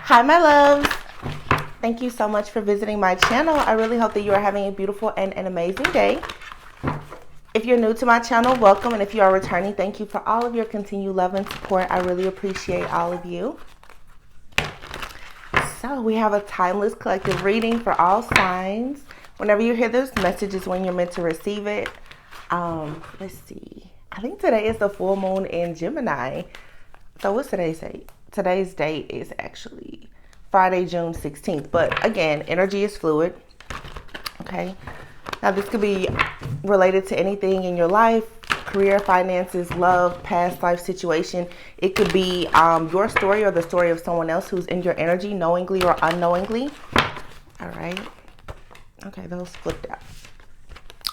Hi, my loves. Thank you so much for visiting my channel. I really hope that you are having a beautiful and an amazing day. If you're new to my channel, welcome. And if you are returning, thank you for all of your continued love and support. I really appreciate all of you. So we have a timeless collective reading for all signs. Whenever you hear this message is when you're meant to receive it. Let's see. I think today is the full moon in Gemini. So what's today's date? Today's date is actually Friday, June 16th. But again, energy is fluid. Okay. Now this could be related to anything in your life, career, finances, love, past life situation. It could be your story or the story of someone else who's in your energy, knowingly or unknowingly. All right. Okay, those flipped out.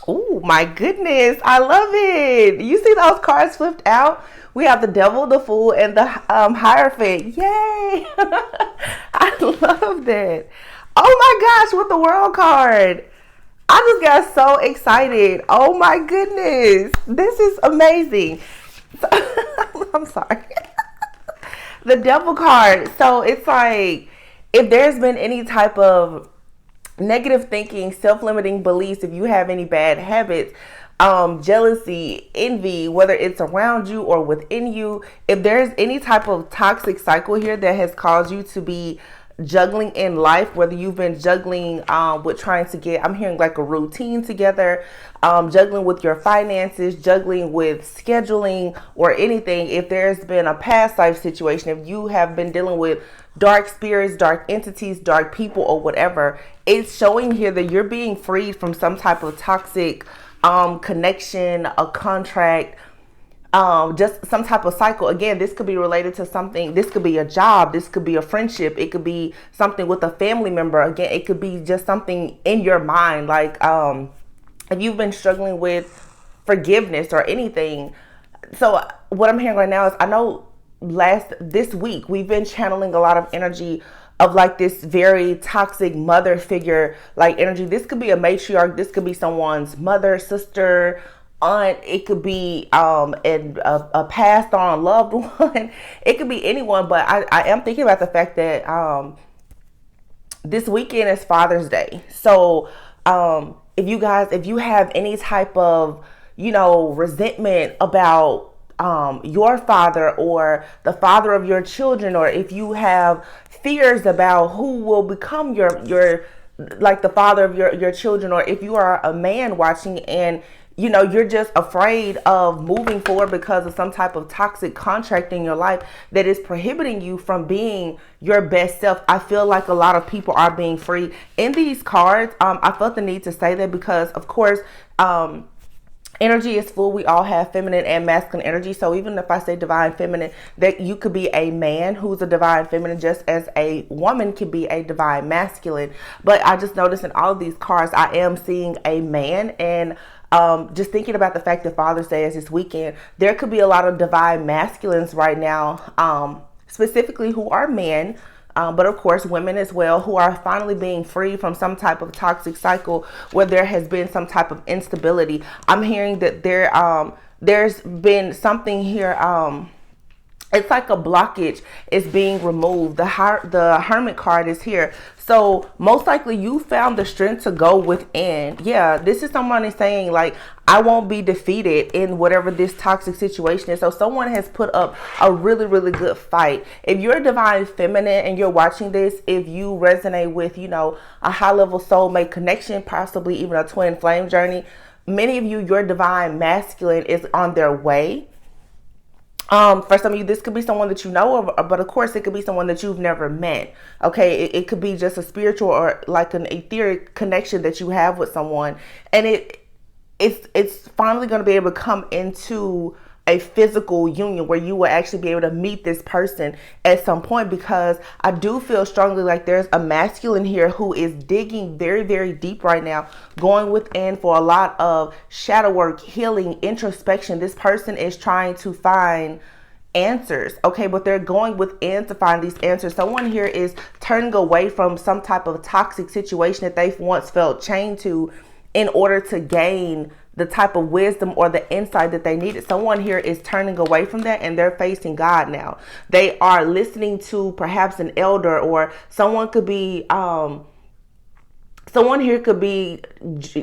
Oh my goodness, I love it. You see those cards flipped out? We have the Devil, the Fool, and the Hierophant. Yay! I love that. Oh my gosh, with the World card. I just got so excited. Oh my goodness. This is amazing. So, I'm sorry. The Devil card. So it's like, if there's been any type of negative thinking, self-limiting beliefs, if you have any bad habits, jealousy, envy, whether it's around you or within you, if there's any type of toxic cycle here that has caused you to be juggling in life, whether you've been juggling with trying to get, I'm hearing like a routine together, juggling with your finances, juggling with scheduling or anything, if there's been a past life situation, if you have been dealing with dark spirits, dark entities, dark people or whatever, it's showing here that you're being freed from some type of toxic connection, a contract, just some type of cycle. Again, this could be related to something. This could be a job. This could be a friendship. It could be something with a family member. Again, it could be just something in your mind. Like, if you've been struggling with forgiveness or anything. So what I'm hearing right now is, I know this week, we've been channeling a lot of energy of like this very toxic mother figure, like energy. This could be a matriarch. This could be someone's mother, sister, aunt. It could be a passed on loved one. It could be anyone. But I am thinking about the fact that this weekend is Father's Day. So if you have any type of, resentment about your father or the father of your children, or if you have fears about who will become your like the father of your children, or if you are a man watching and you're just afraid of moving forward because of some type of toxic contract in your life that is prohibiting you from being your best self. I feel like a lot of people are being free in these cards. I felt the need to say that because, of course, energy is full. We all have feminine and masculine energy. So even if I say divine feminine, that you could be a man who's a divine feminine, just as a woman could be a divine masculine. But I just noticed in all of these cards, I am seeing a man. And just thinking about the fact that Father's Day is this weekend, there could be a lot of divine masculines right now, specifically who are men. But of course, women as well, who are finally being free from some type of toxic cycle where there has been some type of instability. I'm hearing that there's been something here. It's like a blockage is being removed. The Hermit card is here. So most likely you found the strength to go within. Yeah, this is someone is saying like, I won't be defeated in whatever this toxic situation is. So someone has put up a really, really good fight. If you're a divine feminine and you're watching this, if you resonate with, a high level soulmate connection, possibly even a twin flame journey, many of you, your divine masculine is on their way. For some of you, this could be someone that you know of, but of course it could be someone that you've never met. Okay. It could be just a spiritual or like an etheric connection that you have with someone. And it's finally going to be able to come into a physical union where you will actually be able to meet this person at some point, because I do feel strongly like there's a masculine here who is digging very, very deep right now, going within for a lot of shadow work, healing, introspection. This person is trying to find answers, okay, but they're going within to find these answers. Someone here is turning away from some type of toxic situation that they've once felt chained to in order to gain the type of wisdom or the insight that they needed. Someone here is turning away from that and they're facing God now. They are listening to perhaps an elder, or someone could be someone here could be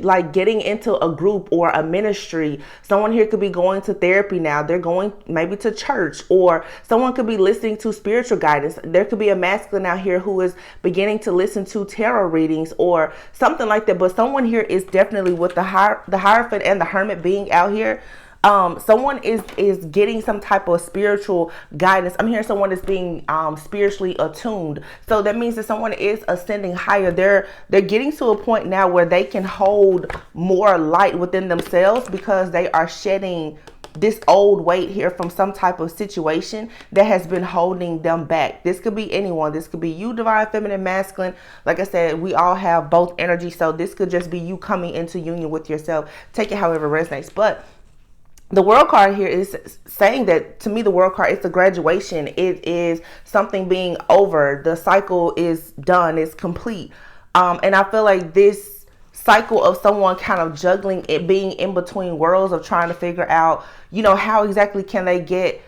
like getting into a group or a ministry. Someone here could be going to therapy now. They're going maybe to church, or someone could be listening to spiritual guidance. There could be a masculine out here who is beginning to listen to tarot readings or something like that. But someone here is definitely, with the Hierophant and the Hermit being out here, someone is getting some type of spiritual guidance. I'm hearing someone is being spiritually attuned. So that means that someone is ascending higher. They're getting to a point now where they can hold more light within themselves, because they are shedding this old weight here from some type of situation that has been holding them back. This could be anyone. This could be you, divine feminine, masculine. Like I said, we all have both energy. So this could just be you coming into union with yourself. Take it however resonates. But the world card here is saying that, to me, the world card is the graduation. It is something being over. The cycle is done. It's complete. And I feel like this cycle of someone kind of juggling it, being in between worlds of trying to figure out, how exactly can they get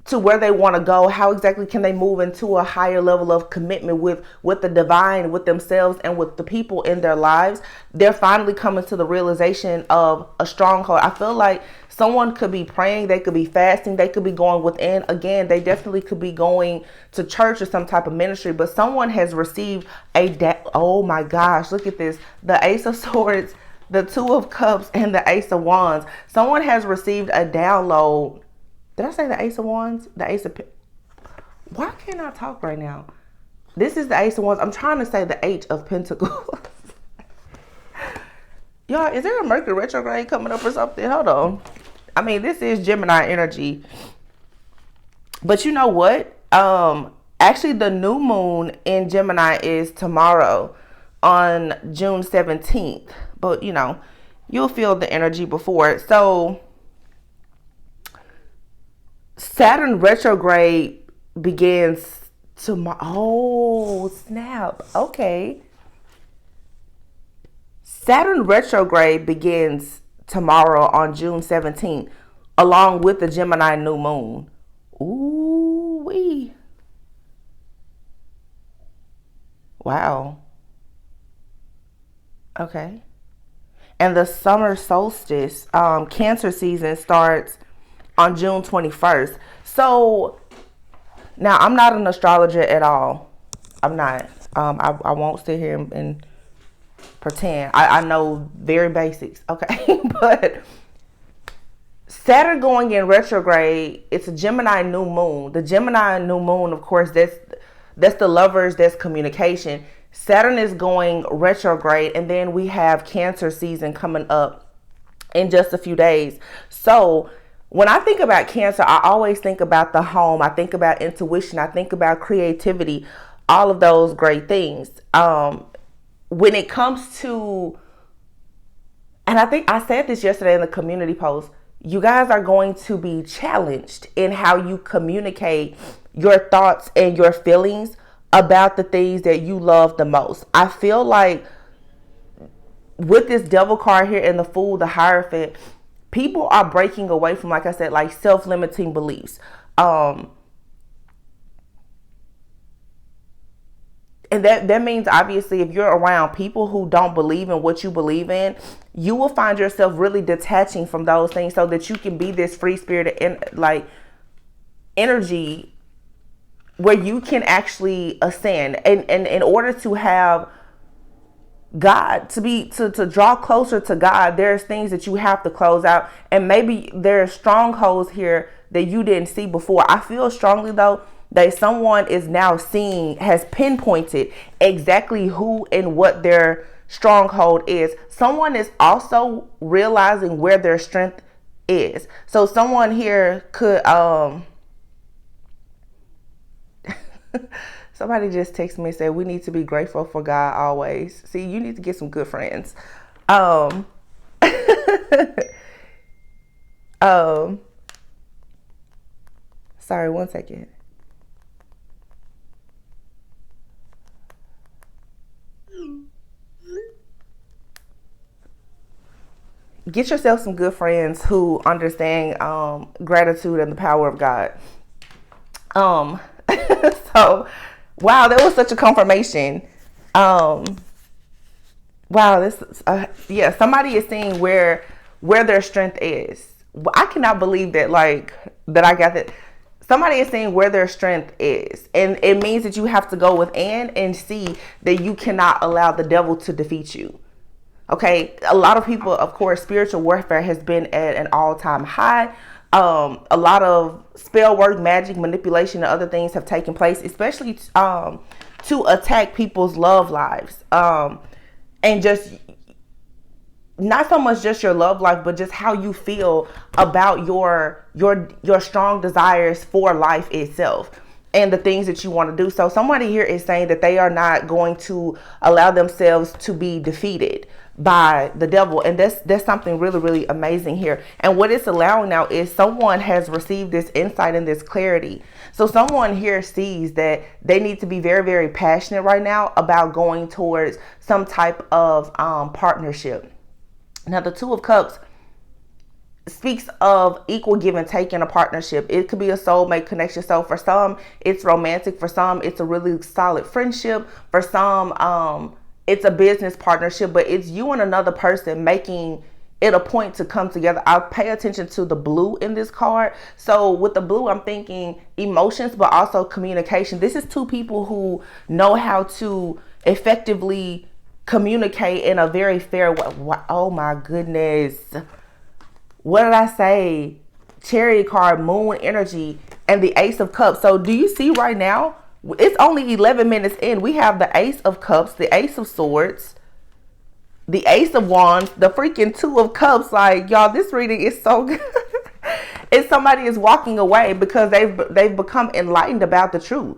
to where they want to go? How exactly can they move into a higher level of commitment with the divine, with themselves, and with the people in their lives? They're finally coming to the realization of a stronghold. I feel like someone could be praying, they could be fasting, they could be going within. Again, they definitely could be going to church or some type of ministry, but someone has received oh my gosh, look at this. The Ace of Swords, the Two of Cups, and the Ace of Wands. Someone has received a download. Did I say the Ace of Wands? The Ace of... Why can't I talk right now? This is the Ace of Wands. I'm trying to say the H of Pentacles. Y'all, is there a Mercury retrograde coming up or something? Hold on. I mean, this is Gemini energy. But you know what? Actually, the new moon in Gemini is tomorrow on June 17th. But, you'll feel the energy before. So Saturn retrograde begins tomorrow. Oh, snap. Okay. Saturn retrograde begins tomorrow on June 17th, along with the Gemini new moon. Ooh wee. Wow. Okay. And the summer solstice, Cancer season, starts on June 21st. So now, I'm not an astrologer at all. I'm not. I won't sit here and pretend. I know very basics. Okay. But Saturn going in retrograde, it's a Gemini new moon. The Gemini new moon, of course, that's the lovers, that's communication. Saturn is going retrograde, and then we have Cancer season coming up in just a few days. So when I think about Cancer, I always think about the home. I think about intuition. I think about creativity, all of those great things. When it comes to, and I think I said this yesterday in the community post, you guys are going to be challenged in how you communicate your thoughts and your feelings about the things that you love the most. I feel like with this Devil card here and the Fool, the Hierophant, people are breaking away from, like I said, like self-limiting beliefs. And that means, obviously, if you're around people who don't believe in what you believe in, you will find yourself really detaching from those things so that you can be this free-spirited energy where you can actually ascend. And in order to have God, to draw closer to God, there's things that you have to close out. And maybe there are strongholds here that you didn't see before. I feel strongly, though, that someone is now seeing, has pinpointed exactly who and what their stronghold is. Someone is also realizing where their strength is. So someone here could, somebody just texted me and said, we need to be grateful for God always. See, you need to get some good friends. Sorry, one second. Get yourself some good friends who understand gratitude and the power of God. Um, so, wow, that was such a confirmation. Um, wow, this yeah, somebody is seeing where their strength is. I cannot believe that that I got that. Somebody is seeing where their strength is, and it means that you have to go within and see that you cannot allow the devil to defeat you. Okay, a lot of people, of course, spiritual warfare has been at an all-time high. A lot of spell work, magic, manipulation, and other things have taken place, especially to attack people's love lives. And just not so much just your love life, but just how you feel about your strong desires for life itself and the things that you want to do. So somebody here is saying that they are not going to allow themselves to be defeated by the devil, and that's something really, really amazing here. And what it's allowing now is someone has received this insight and this clarity. So someone here sees that they need to be very, very passionate right now about going towards some type of partnership. Now, the Two of Cups speaks of equal give and take in a partnership. It could be a soulmate connection. So for some, it's romantic. For some, it's a really solid friendship. For some, it's a business partnership, but it's you and another person making it a point to come together. I'll pay attention to the blue in this card. So with the blue, I'm thinking emotions, but also communication. This is two people who know how to effectively communicate in a very fair way. Oh my goodness. What did I say? Chariot card, moon energy, and the Ace of Cups. So do you see right now? It's only 11 minutes in. We have the Ace of Cups, the Ace of Swords, the Ace of Wands, the freaking Two of Cups. Like, y'all, this reading is so good. If somebody is walking away because they've become enlightened about the truth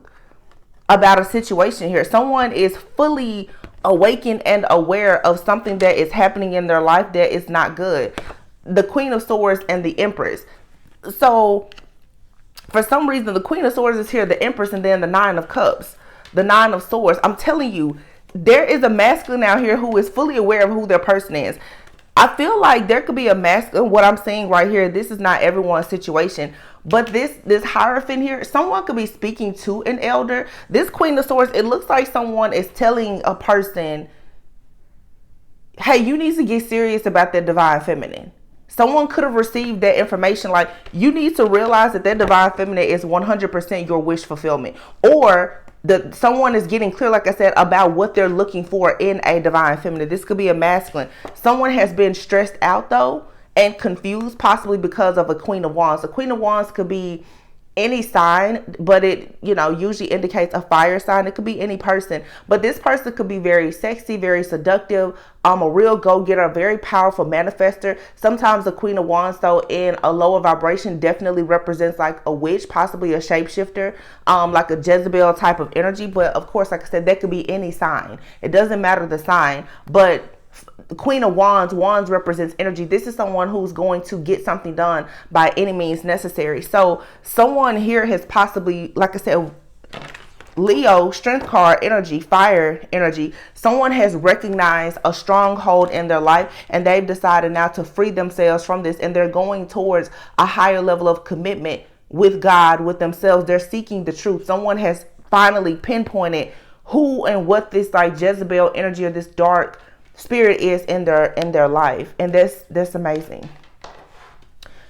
about a situation here. Someone is fully awakened and aware of something that is happening in their life that is not good. The Queen of Swords and the Empress. So for some reason, the Queen of Swords is here, the Empress, and then the Nine of Cups, the Nine of Swords. I'm telling you, there is a masculine out here who is fully aware of who their person is. I feel like there could be a masculine. What I'm seeing right here, this is not everyone's situation, but this Hierophant here, someone could be speaking to an elder. This Queen of Swords, it looks like someone is telling a person, hey, you need to get serious about that divine feminine. Someone could have received that information, like, you need to realize that divine feminine is 100% your wish fulfillment. Or someone is getting clear, like I said, about what they're looking for in a divine feminine. This could be a masculine. Someone has been stressed out, though, and confused, possibly because of a Queen of Wands. The Queen of Wands could be any sign, but it, usually indicates a fire sign. It could be any person, but this person could be very sexy, very seductive, a real go-getter, a very powerful manifester. Sometimes the Queen of Wands, though, in a lower vibration definitely represents like a witch, possibly a shapeshifter, like a Jezebel type of energy. But of course, like I said, that could be any sign. It doesn't matter the sign, but the Queen of Wands represents energy. This is someone who's going to get something done by any means necessary. So someone here has possibly, like I said, Leo, strength card energy, fire energy. Someone has recognized a stronghold in their life, and they've decided now to free themselves from this, and they're going towards a higher level of commitment with God, with themselves. They're seeking the truth. Someone has finally pinpointed who and what this like Jezebel energy or this dark spirit is in their life, and that's amazing.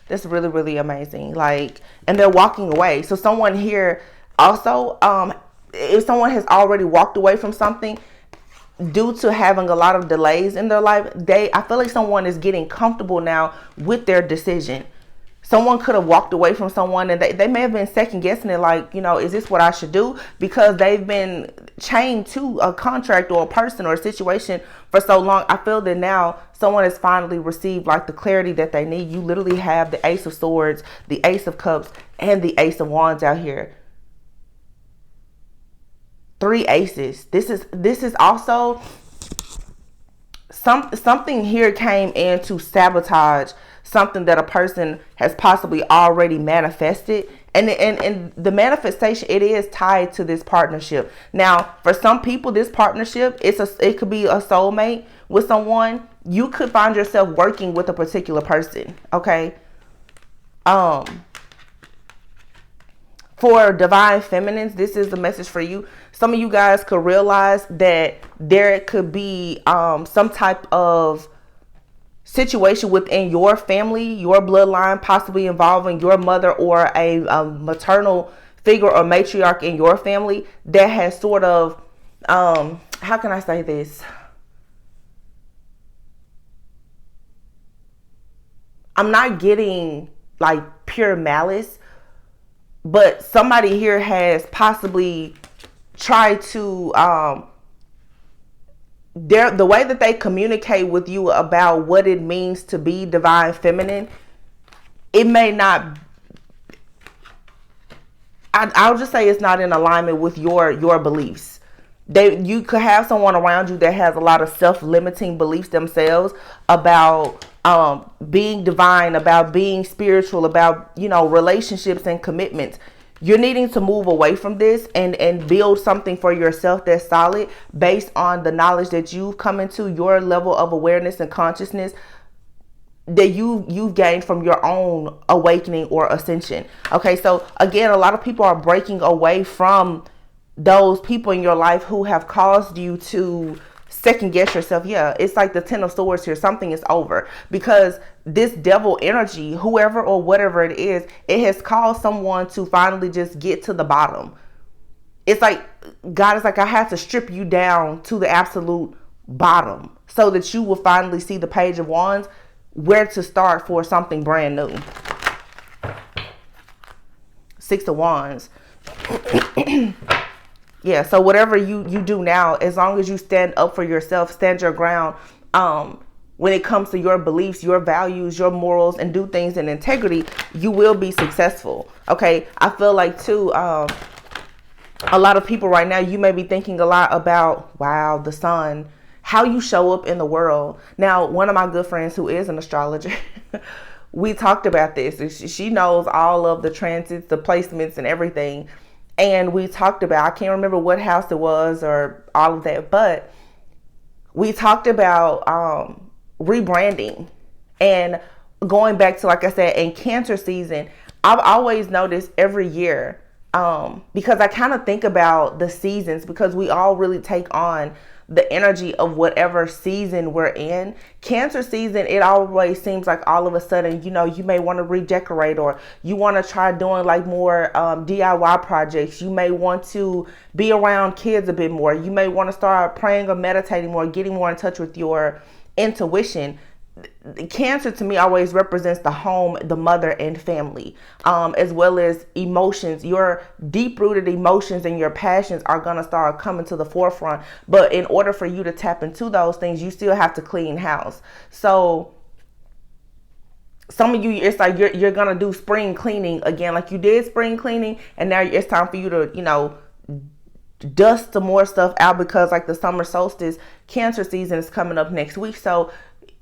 That's really, really amazing. Like, and they're walking away. So someone here also, if someone has already walked away from something due to having a lot of delays in their life, I feel like someone is getting comfortable now with their decision. Someone could have walked away from someone, and they may have been second guessing it, like, is this what I should do? Because they've been chained to a contract or a person or a situation for so long. I feel that now someone has finally received like the clarity that they need. You literally have the Ace of Swords, the Ace of Cups, and the Ace of Wands out here. 3 aces. This is also something here came in to sabotage something that a person has possibly already manifested, and the manifestation, it is tied to this partnership. Now, for some people, this partnership, it could be a soulmate with someone. you could find yourself working with a particular person. Okay. For divine feminines, this is the message for you. Some of you guys could realize that there could be some type of situation within your family, your bloodline, possibly involving your mother or a maternal figure or matriarch in your family that has sort of, how can I say this? I'm not getting like pure malice, but somebody here has possibly tried to, the way that they communicate with you about what it means to be divine feminine, it may not, I'll just say it's not in alignment with your beliefs. You could have someone around you that has a lot of self-limiting beliefs themselves about being divine, about being spiritual, about, relationships and commitments. You're needing to move away from this and build something for yourself that's solid based on the knowledge that you've come into, your level of awareness and consciousness that you've gained from your own awakening or ascension. Okay, so again, a lot of people are breaking away from those people in your life who have caused you to second guess yourself. Yeah, it's like the Ten of Swords here. Something is over because this devil energy, whoever or whatever it is, it has caused someone to finally just get to the bottom. It's like God is like, I have to strip you down to the absolute bottom so that you will finally see the Page of Wands, where to start for something brand new. Six of Wands. Yeah, so whatever you do now, as long as you stand up for yourself, stand your ground, when it comes to your beliefs, your values, your morals, and do things in integrity, you will be successful. Okay, I feel like too, a lot of people right now, you may be thinking a lot about, wow, the sun, how you show up in the world. Now, one of my good friends who is an astrologer, we talked about this. She knows all of the transits, the placements, and everything. And we talked about, I can't remember what house it was or all of that, but we talked about rebranding and going back to, like I said, in Cancer season. I've always noticed every year, because I kind of think about the seasons, because we all really take on the energy of whatever season we're in. Cancer season, it always seems like all of a sudden, you may want to redecorate, or you want to try doing like more DIY projects. You may want to be around kids a bit more. You may want to start praying or meditating more, getting more in touch with your intuition. Cancer to me always represents the home, the mother, and family, as well as emotions. Your deep-rooted emotions and your passions are going to start coming to the forefront. But in order for you to tap into those things, you still have to clean house. So some of you, it's like you're going to do spring cleaning again, like you did spring cleaning. And now it's time for you to, dust some more stuff out, because like the summer solstice, Cancer season is coming up next week. So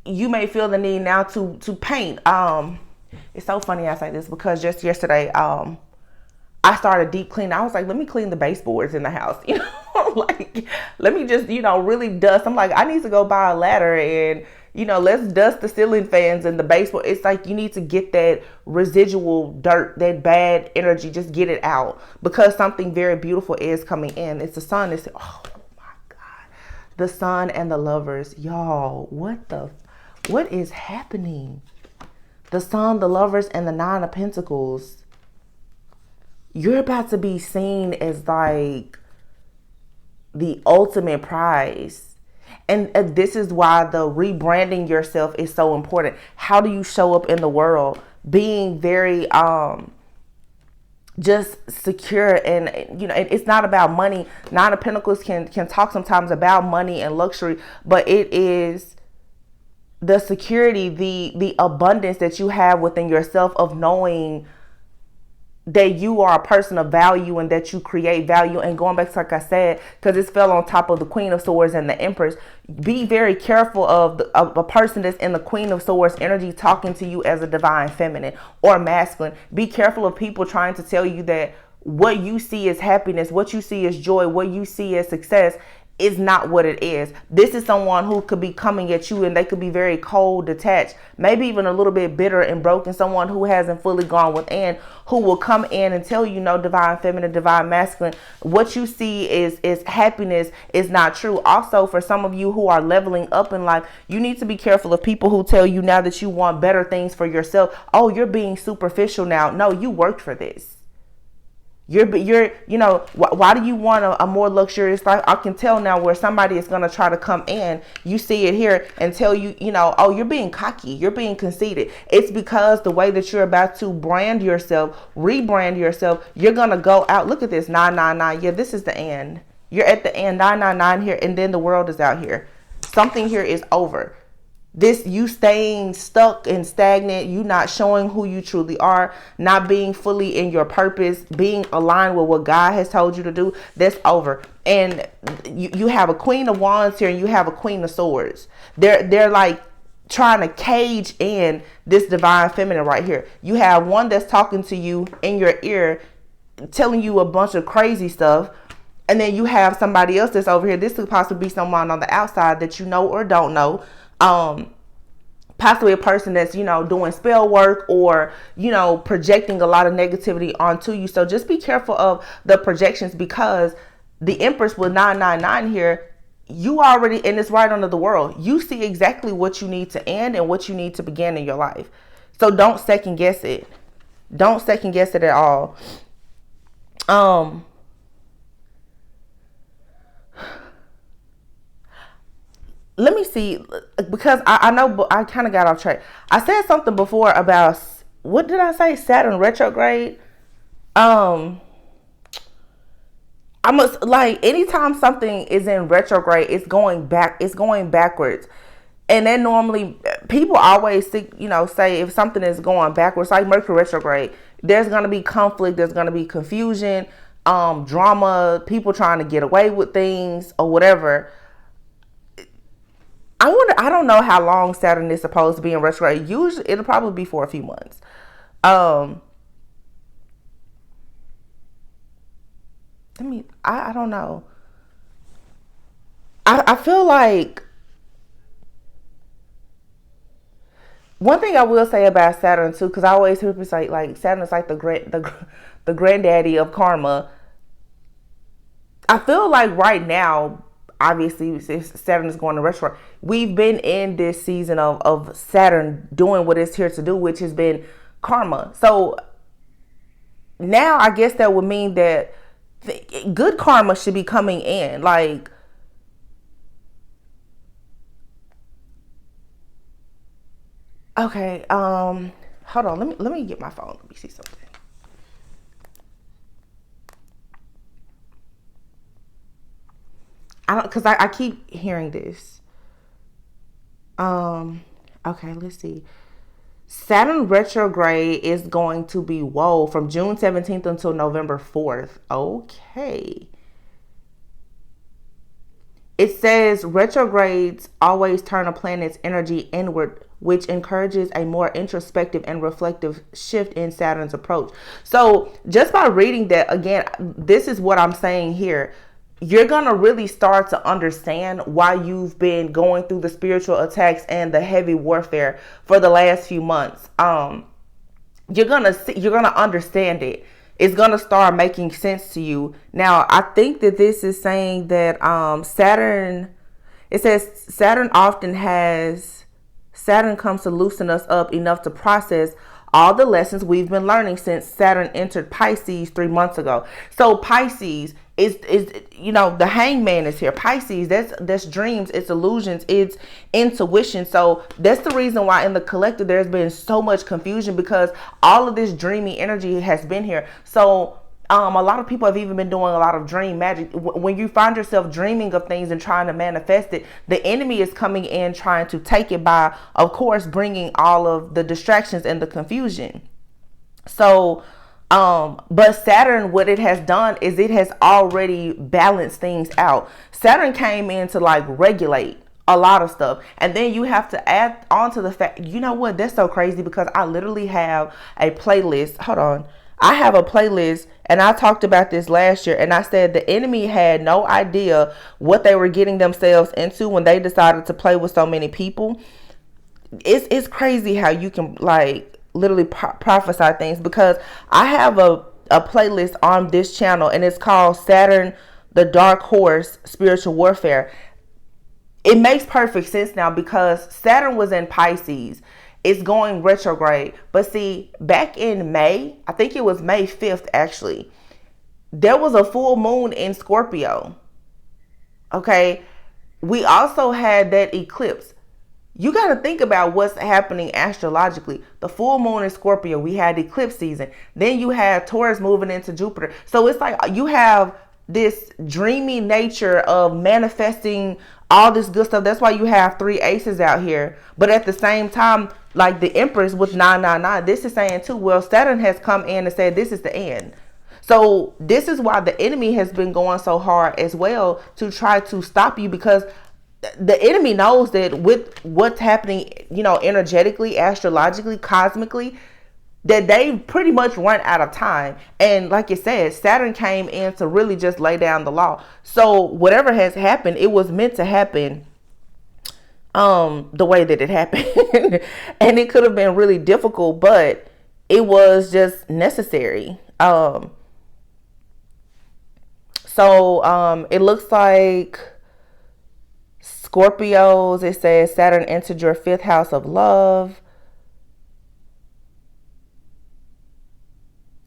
you may feel the need now to paint. It's so funny I say this, because just yesterday, I started deep cleaning. I was like, let me clean the baseboards in the house, like, let me just, really dust. I'm like, I need to go buy a ladder and, let's dust the ceiling fans and the baseboard. It's like, you need to get that residual dirt, that bad energy, just get it out, because something very beautiful is coming in. It's the sun. It's, oh my God, the sun and the Lovers. Y'all, what is happening? The Sun, the Lovers, and the Nine of Pentacles. You're about to be seen as like the ultimate prize. And this is why the rebranding yourself is so important. How do you show up in the world? Being very just secure, and it's not about money. Nine of Pentacles can talk sometimes about money and luxury, but it is the security, the abundance that you have within yourself, of knowing that you are a person of value and that you create value. And going back to, like I said, because this fell on top of the Queen of Swords and the Empress, be very careful of a person that's in the Queen of Swords energy talking to you as a divine feminine or masculine. Be careful of people trying to tell you that what you see as happiness, what you see as joy, what you see as success is not what it is. This is someone who could be coming at you and they could be very cold, detached, maybe even a little bit bitter and broken. Someone who hasn't fully gone within, who will come in and tell you, no, divine feminine, divine masculine, what you see is happiness is not true. Also, for some of you who are leveling up in life, you need to be careful of people who tell you now that you want better things for yourself. Oh, you're being superficial now. No, you worked for this. Why do you want a more luxurious life? I can tell now where somebody is going to try to come in. You see it here and tell you, oh, you're being cocky. You're being conceited. It's because the way that you're about to brand yourself, rebrand yourself, you're going to go out. Look at this 999. Yeah, this is the end. You're at the end 999 here. And then the world is out here. Something here is over. This, you staying stuck and stagnant, you not showing who you truly are, not being fully in your purpose, being aligned with what God has told you to do, that's over. And you have a Queen of Wands here and you have a Queen of Swords. They're like trying to cage in this divine feminine right here. You have one that's talking to you in your ear, telling you a bunch of crazy stuff. And then you have somebody else that's over here. This could possibly be someone on the outside that you know or don't know. Possibly a person that's, doing spell work or, projecting a lot of negativity onto you. So just be careful of the projections, because the Empress with 999 here, you already, and it's right under the world. You see exactly what you need to end and what you need to begin in your life. So don't second guess it. Don't second guess it at all. Let me see, because I know I kind of got off track. I said something before about, what did I say? Saturn retrograde. I must, like, anytime something is in retrograde, it's going backwards. And then normally people always say if something is going backwards, like Mercury retrograde, there's going to be conflict. There's going to be confusion, drama, people trying to get away with things or whatever. I don't know how long Saturn is supposed to be in retrograde. Usually it'll probably be for a few months. I don't know. I feel like one thing I will say about Saturn too, because I always hear people say like Saturn is like the granddaddy of karma. I feel like right now, obviously, Saturn is going to retrograde. We've been in this season of Saturn doing what it's here to do, which has been karma. So now I guess that would mean that good karma should be coming in. Like, okay, hold on. Let me get my phone. Let me see something. Because I keep hearing this. Okay, let's see. Saturn retrograde is going to be, from June 17th until November 4th. Okay. It says retrogrades always turn a planet's energy inward, which encourages a more introspective and reflective shift in Saturn's approach. So just by reading that, again, this is what I'm saying here. You're going to really start to understand why you've been going through the spiritual attacks and the heavy warfare for the last few months. You're going to understand it. It's going to start making sense to you. Now, I think that this is saying that Saturn comes to loosen us up enough to process all the lessons we've been learning since Saturn entered Pisces 3 months ago. So Pisces is the hangman is here. Pisces, that's dreams, it's illusions, it's intuition. So that's the reason why in the collective there's been so much confusion, because all of this dreamy energy has been here. So a lot of people have even been doing a lot of dream magic. When you find yourself dreaming of things and trying to manifest it, the enemy is coming in trying to take it by, of course, bringing all of the distractions and the confusion. So, but Saturn, what it has done is it has already balanced things out. Saturn came in to like regulate a lot of stuff. And then you have to add on to the fact, you know what? That's so crazy, because I literally have a playlist. Hold on. I have a playlist, and I talked about this last year, and I said the enemy had no idea what they were getting themselves into when they decided to play with so many people. It's crazy how you can like literally prophesy things, because I have a playlist on this channel, and it's called Saturn the Dark Horse Spiritual Warfare. It makes perfect sense now, because Saturn was in Pisces. It's going retrograde. But see, back in May, I think it was May 5th actually, there was a full moon in Scorpio. Okay. We also had that eclipse. You got to think about what's happening astrologically. The full moon in Scorpio, we had eclipse season. Then you had Taurus moving into Jupiter. So it's like you have this dreamy nature of manifesting all this good stuff. That's why you have 3 aces out here. But at the same time, like the Empress with 999, this is saying too, well, Saturn has come in and said this is the end. So this is why the enemy has been going so hard as well to try to stop you, because the enemy knows that with what's happening, energetically, astrologically, cosmically, that they pretty much run out of time. And like you said, Saturn came in to really just lay down the law. So whatever has happened, it was meant to happen the way that it happened. And it could have been really difficult, but it was just necessary. So it looks like Scorpios, it says Saturn entered your 5th house of love.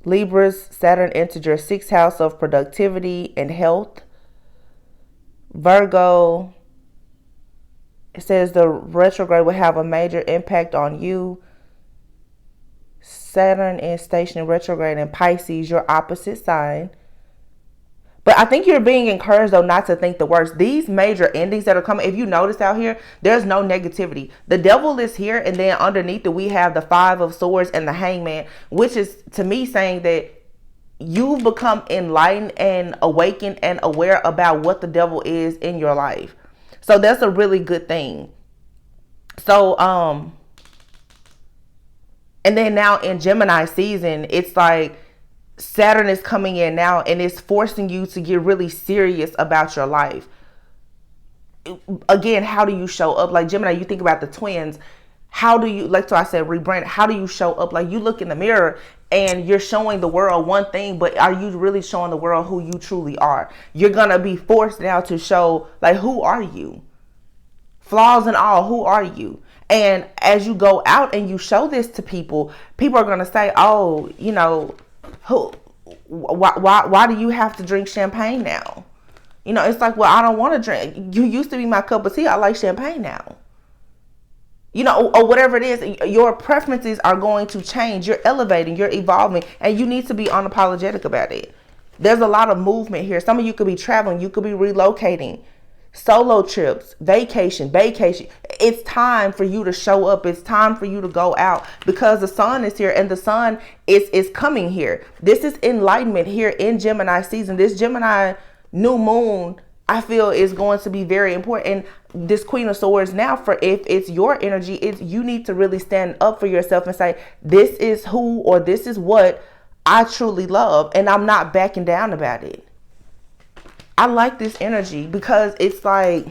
Libras, Saturn entered your 6th house of productivity and health. Virgo, it says the retrograde will have a major impact on you. Saturn is stationed retrograde in Pisces, your opposite sign. But I think you're being encouraged, though, not to think the worst. These major endings that are coming, if you notice out here, there's no negativity. The devil is here, and then underneath it, we have the 5 of Swords and the Hangman, which is, to me, saying that you've become enlightened and awakened and aware about what the devil is in your life. So that's a really good thing. So, and then now in Gemini season, it's like Saturn is coming in now, and it's forcing you to get really serious about your life. Again, how do you show up? Like Gemini, you think about the twins. How do you, like, so I said, rebrand. How do you show up? Like you look in the mirror and you're showing the world one thing, but are you really showing the world who you truly are? You're going to be forced now to show, like, who are you? Flaws and all, who are you? And as you go out and you show this to people, people are going to say, oh, why do you have to drink champagne now? It's like, well, I don't want to drink. You used to be my cup of tea. I like champagne now. Or whatever it is, your preferences are going to change. You're elevating, you're evolving, and you need to be unapologetic about it. There's a lot of movement here. Some of you could be traveling, you could be relocating, solo trips, vacation. It's time for you to show up. It's time for you to go out, because the sun is here, and the sun is coming here. This is enlightenment here in Gemini season. This Gemini new moon, I feel, is going to be very important. And this Queen of Swords now, for if it's your energy, you need to really stand up for yourself and say, this is who, or this is what I truly love, and I'm not backing down about it. I like this energy because it's like,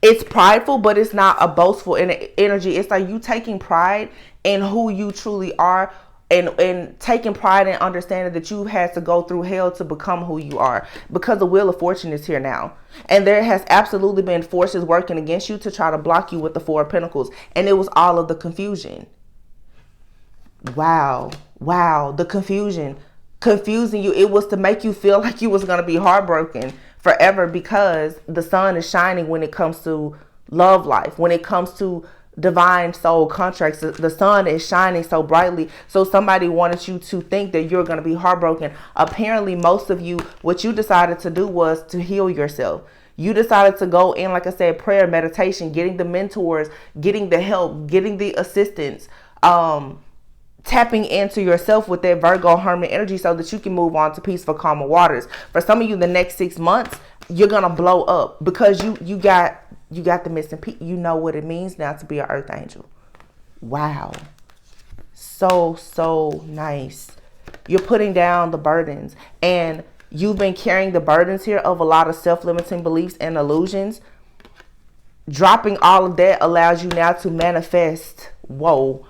it's prideful, but it's not a boastful energy. It's like you taking pride in who you truly are, and taking pride in understanding that you had to go through hell to become who you are, because the Wheel of Fortune is here now. And there has absolutely been forces working against you to try to block you with the 4 of Pentacles. And it was all of the confusion. Wow. The confusion. Confusing you. It was to make you feel like you was going to be heartbroken forever, because the sun is shining when it comes to love life, when it comes to divine soul contracts. The sun is shining so brightly. So somebody wanted you to think that you're going to be heartbroken. Apparently, most of you, what you decided to do was to heal yourself. You decided to go in, like I said, prayer, meditation, getting the mentors, getting the help, getting the assistance, tapping into yourself with that Virgo Hermit energy so that you can move on to peaceful, calmer waters. For some of you, the next 6 months, you're going to blow up because you got the missing piece. You know what it means now to be an earth angel. Wow. so nice. You're putting down the burdens, and you've been carrying the burdens here of a lot of self-limiting beliefs and illusions. Dropping all of that allows you now to manifest. Whoa.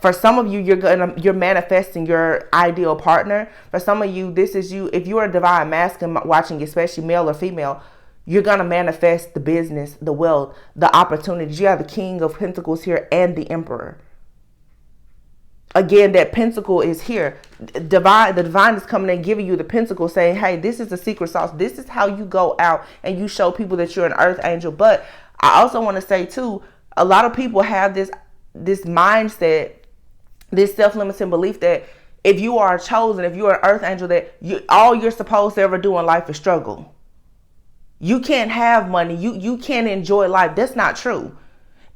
For some of you, you're manifesting your ideal partner. For some of you, this is you. If you're a divine masculine watching, especially male or female, you're gonna manifest the business, the wealth, the opportunities. You have the King of Pentacles here and the Emperor. Again, that pentacle is here. The divine is coming and giving you the pentacle, saying, hey, this is the secret sauce. This is how you go out and you show people that you're an earth angel. But I also want to say too, a lot of people have this mindset, this self-limiting belief that if you are chosen, if you're an earth angel, that all you're supposed to ever do in life is struggle. You can't have money. You can't enjoy life. That's not true.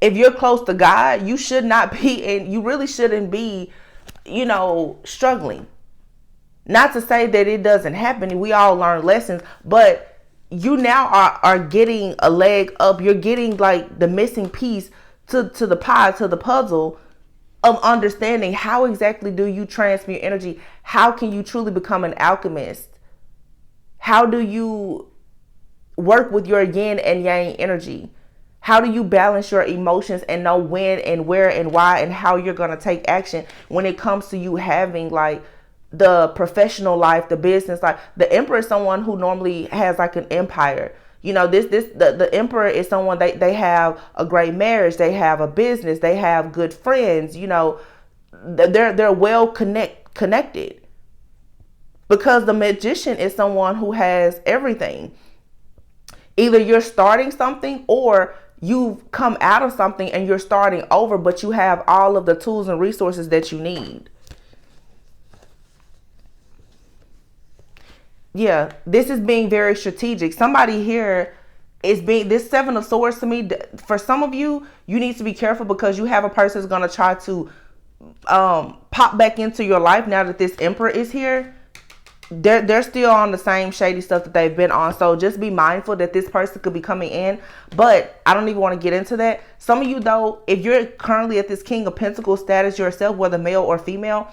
If you're close to God, you should not be, and you really shouldn't be, struggling. Not to say that it doesn't happen. We all learn lessons, but you now are getting a leg up. You're getting like the missing piece to the pie, to the puzzle of understanding how exactly do you transmute energy? How can you truly become an alchemist? How do you work with your yin and yang energy? How do you balance your emotions and know when and where and why and how you're going to take action when it comes to you having like the professional life, the business life? The Emperor is someone who normally has like an empire. The Emperor is someone they have a great marriage, they have a business, they have good friends, they're well connected. Because the Magician is someone who has everything. Either you're starting something or you've come out of something and you're starting over, but you have all of the tools and resources that you need. Yeah, this is being very strategic. Somebody here is being, this Seven of Swords to me, for some of you, you need to be careful because you have a person who's going to try to pop back into your life now that this Emperor is here. They're still on the same shady stuff that they've been on. So just be mindful that this person could be coming in. But I don't even want to get into that. Some of you, though, if you're currently at this King of Pentacles status yourself, whether male or female,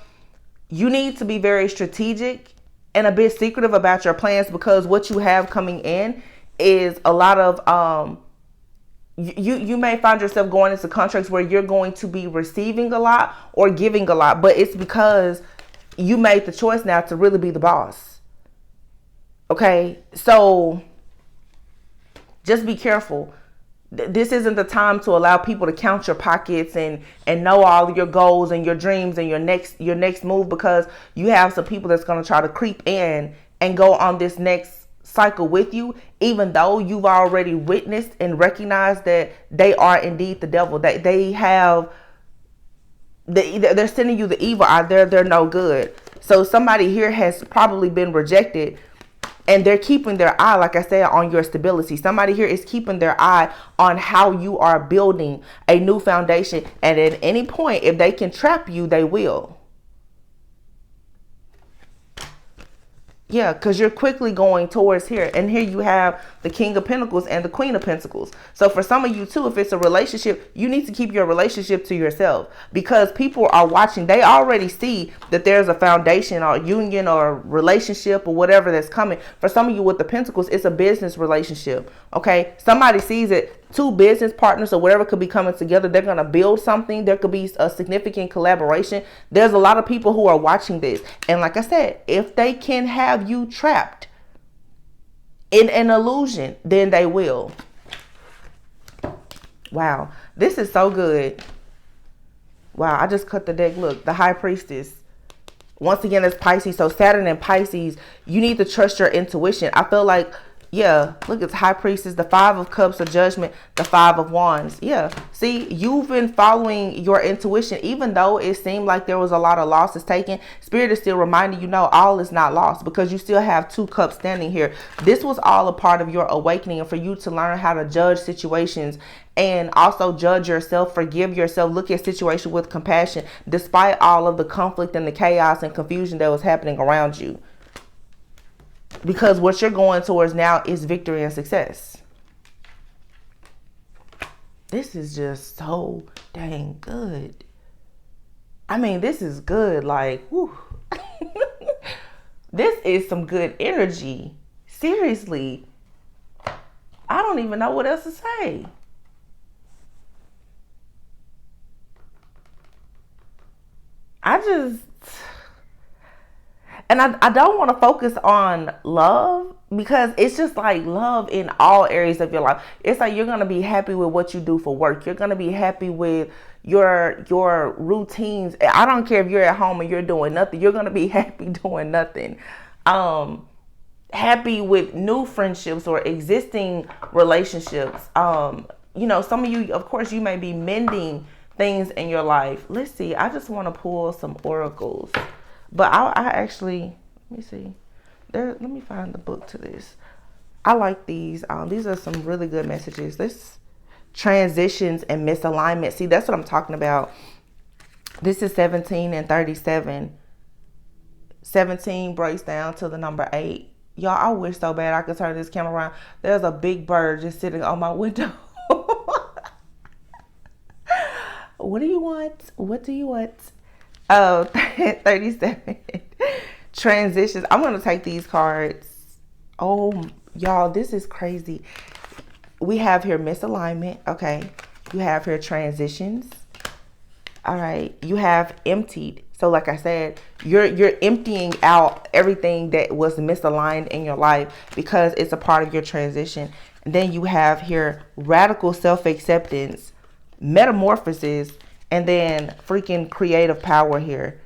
you need to be very strategic and a bit secretive about your plans, because what you have coming in is a lot of you may find yourself going into contracts where you're going to be receiving a lot or giving a lot, but it's because you made the choice now to really be the boss. Okay, so just be careful. This isn't the time to allow people to count your pockets and know all of your goals and your dreams and your next move, because you have some people that's going to try to creep in and go on this next cycle with you, even though you've already witnessed and recognized that they are indeed the devil. They're sending you the evil out there. They're no good. So somebody here has probably been rejected and they're keeping their eye, like I said, on your stability. Somebody here is keeping their eye on how you are building a new foundation. And at any point, if they can trap you, they will. Yeah, because you're quickly going towards here. And here you have the King of Pentacles and the Queen of Pentacles. So for some of you too, if it's a relationship, you need to keep your relationship to yourself, because people are watching. They already see that there's a foundation or union or relationship or whatever that's coming. For some of you with the Pentacles, it's a business relationship. Okay, somebody sees it. Two business partners or whatever could be coming together. They're going to build something. There could be a significant collaboration. There's a lot of people who are watching this. And like I said, if they can have you trapped in an illusion, then they will. Wow. This is so good. Wow. I just cut the deck. Look, the High Priestess. Once again, it's Pisces. So Saturn and Pisces, you need to trust your intuition. I feel like, yeah, look, it's High Priestess, the Five of Cups of Judgment, the Five of Wands. Yeah, see, you've been following your intuition, even though it seemed like there was a lot of losses taken. Spirit is still reminding you, no, all is not lost, because you still have two cups standing here. This was all a part of your awakening, and for you to learn how to judge situations and also judge yourself, forgive yourself, look at situation with compassion, despite all of the conflict and the chaos and confusion that was happening around you. Because what you're going towards now is victory and success. This is just so dang good. I mean, this is good. Like, whew. This is some good energy. Seriously. I don't even know what else to say. I just, and I don't want to focus on love because it's just like love in all areas of your life. It's like you're going to be happy with what you do for work. You're going to be happy with your routines. I don't care if you're at home and you're doing nothing. You're going to be happy doing nothing. Happy with new friendships or existing relationships. Some of you, of course, you may be mending things in your life. Let's see. I just want to pull some oracles. But I actually, let me see. Let me find the book to this. I like these. These are some really good messages. This transitions and misalignment. See, that's what I'm talking about. This is 17 and 37. 17 breaks down to the number 8. Y'all, I wish so bad I could turn this camera around. There's a big bird just sitting on my window. What do you want? What do you want? 37. Transitions. I'm going to take these cards. Oh, y'all, this is crazy. We have here misalignment. Okay. You have here transitions. All right. You have emptied. So like I said, you're emptying out everything that was misaligned in your life because it's a part of your transition. And then you have here radical self-acceptance, metamorphosis, and then freaking creative power here.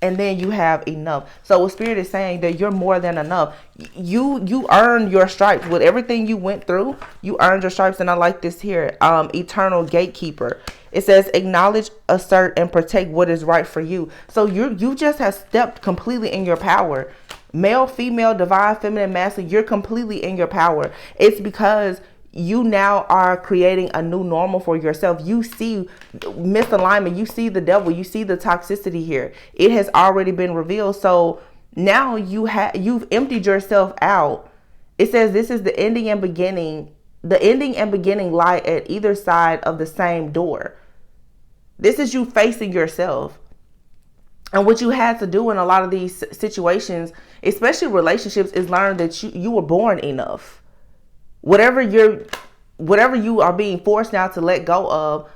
And then you have enough. So what Spirit is saying that you're more than enough. You earned your stripes with everything you went through. You earned your stripes. And I like this here. Eternal gatekeeper. It says acknowledge, assert, and protect what is right for you. So you just have stepped completely in your power. Male, female, divine, feminine, masculine. You're completely in your power. It's because you now are creating a new normal for yourself. You see misalignment. You see the devil. You see the toxicity here. It has already been revealed. So now you've emptied yourself out. It says this is the ending and beginning. The ending and beginning lie at either side of the same door. This is you facing yourself. And what you had to do in a lot of these situations, especially relationships, is learn that you were born enough. Whatever you are being forced now to let go of,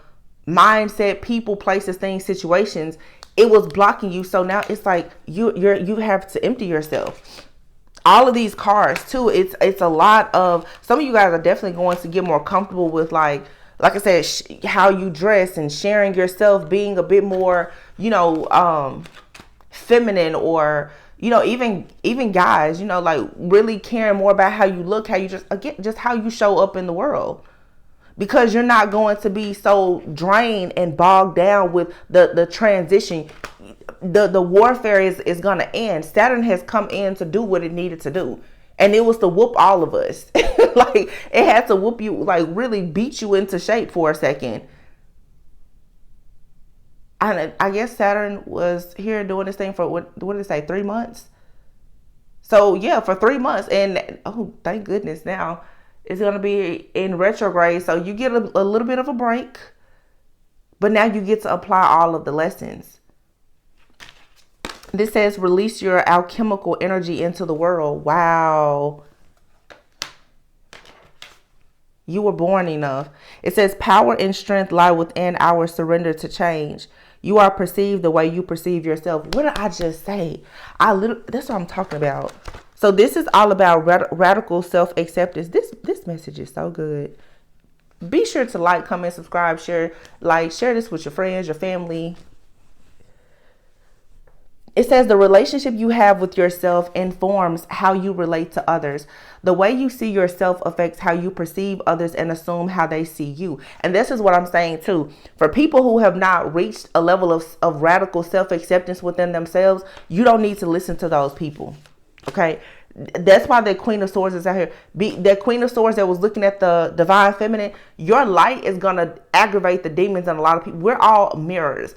mindset, people, places, things, situations, it was blocking you. So now it's like you have to empty yourself. All of these cards too. It's a lot of, some of you guys are definitely going to get more comfortable with like I said, how you dress and sharing yourself, being a bit more, feminine, or even guys, like really caring more about how you look, how you just how you show up in the world, because you're not going to be so drained and bogged down with the transition. The warfare is going to end. Saturn has come in to do what it needed to do. And it was to whoop all of us. Like it had to whoop you, like really beat you into shape for a second. I guess Saturn was here doing this thing for what did it say, 3 months? So yeah, for 3 months. And oh, thank goodness now it's going to be in retrograde. So you get a little bit of a break, but now you get to apply all of the lessons. This says release your alchemical energy into the world. Wow. You were born enough. It says power and strength lie within our surrender to change. You are perceived the way you perceive yourself. What did I just say? That's what I'm talking about. So this is all about radical self-acceptance. This message is so good. Be sure to like, comment, subscribe, share this with your friends, your family. It says the relationship you have with yourself informs how you relate to others. The way you see yourself affects how you perceive others and assume how they see you. And this is what I'm saying too. For people who have not reached a level of radical self-acceptance within themselves, you don't need to listen to those people. Okay? That's why the Queen of Swords is out here. That Queen of Swords that was looking at the divine feminine, your light is going to aggravate the demons in a lot of people. We're all mirrors.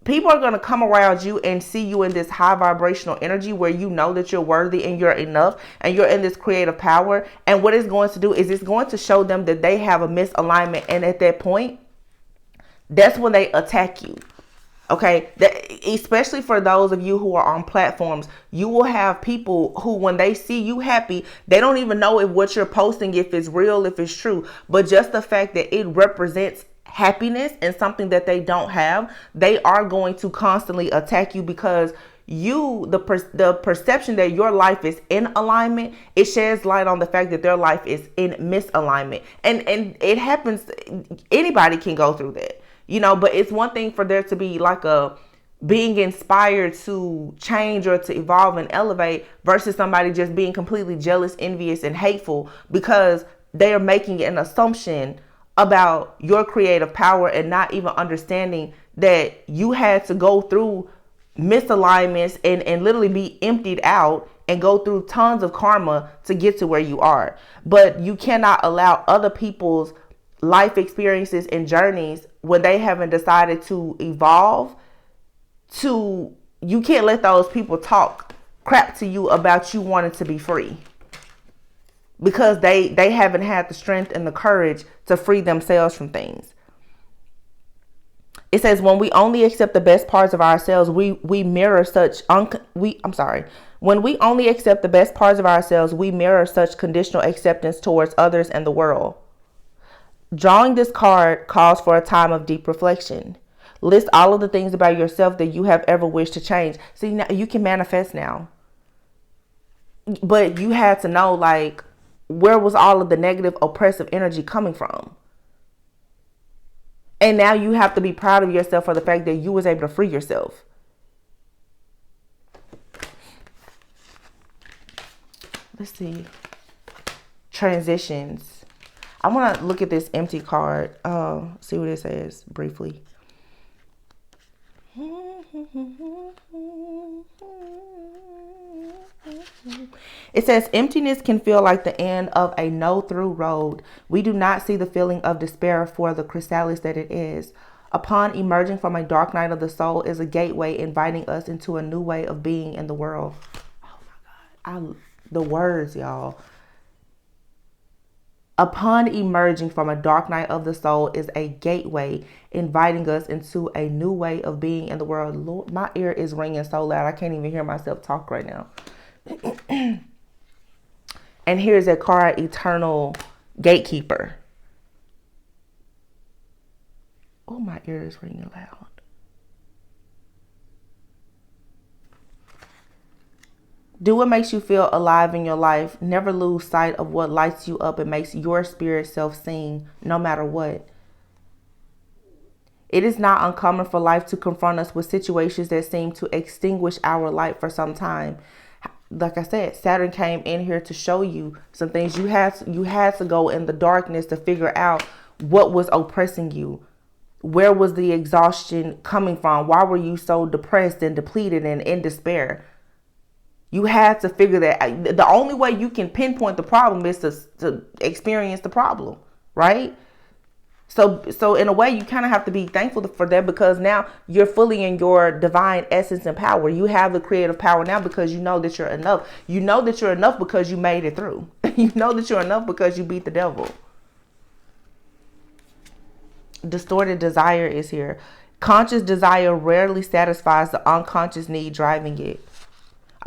People are going to come around you and see you in this high vibrational energy where you know that you're worthy and you're enough and you're in this creative power. And what it's going to do is it's going to show them that they have a misalignment. And at that point, that's when they attack you. Okay, especially for those of you who are on platforms, you will have people who, when they see you happy, they don't even know if what you're posting, if it's real, if it's true. But just the fact that it represents happiness and something that they don't have, they are going to constantly attack you because the perception that your life is in alignment, it sheds light on the fact that their life is in misalignment, and it happens. Anybody can go through that, but it's one thing for there to be like a being inspired to change or to evolve and elevate versus somebody just being completely jealous, envious, and hateful because they are making an assumption about your creative power and not even understanding that you had to go through misalignments and literally be emptied out and go through tons of karma to get to where you are. But you cannot allow other people's life experiences and journeys when they haven't decided to evolve you can't let those people talk crap to you about you wanting to be free because they haven't had the strength and the courage to free themselves from things. It says when we only accept the best parts of ourselves, we mirror such when we only accept the best parts of ourselves, we mirror such conditional acceptance towards others and the world. Drawing this card calls for a time of deep reflection. List all of the things about yourself that you have ever wished to change. See, now you can manifest now. But you had to know, like, where was all of the negative, oppressive energy coming from? And now you have to be proud of yourself for the fact that you was able to free yourself. Let's see. Transitions. I want to look at this empty card. See what it says briefly. It says emptiness can feel like the end of a no-through road. We do not see the feeling of despair for the chrysalis that it is. Upon emerging from a dark night of the soul is a gateway inviting us into a new way of being in the world. Oh my God. The words, y'all. Upon emerging from a dark night of the soul is a gateway inviting us into a new way of being in the world. Lord, my ear is ringing so loud I can't even hear myself talk right now. And here's a card, Eternal Gatekeeper. Oh, my ear is ringing loud. Do what makes you feel alive in your life. Never lose sight of what lights you up and makes your spirit self sing, no matter what. It is not uncommon for life to confront us with situations that seem to extinguish our light for some time. Like I said, Saturn came in here to show you some things. You had to go in the darkness to figure out what was oppressing you. Where was the exhaustion coming from? Why were you so depressed and depleted and in despair? You had to figure that. The only way you can pinpoint the problem is to experience the problem, right? So in a way, you kind of have to be thankful for that because now you're fully in your divine essence and power. You have the creative power now because you know that you're enough. You know that you're enough because you made it through. You know that you're enough because you beat the devil. Distorted desire is here. Conscious desire rarely satisfies the unconscious need driving it.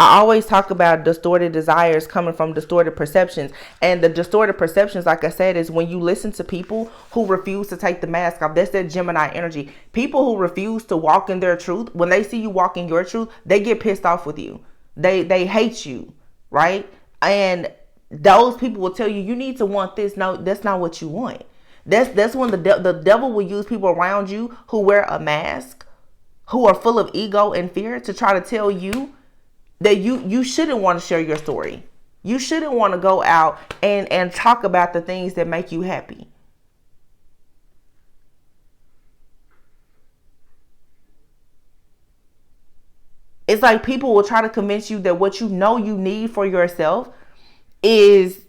I always talk about distorted desires coming from distorted perceptions. And the distorted perceptions, like I said, is when you listen to people who refuse to take the mask off. That's that Gemini energy. People who refuse to walk in their truth, when they see you walk in your truth, they get pissed off with you. They hate you, right? And those people will tell you, you need to want this. No, that's not what you want. That's when the devil will use people around you who wear a mask, who are full of ego and fear to try to tell you that you shouldn't want to share your story. You shouldn't want to go out and talk about the things that make you happy. It's like people will try to convince you that what you know you need for yourself is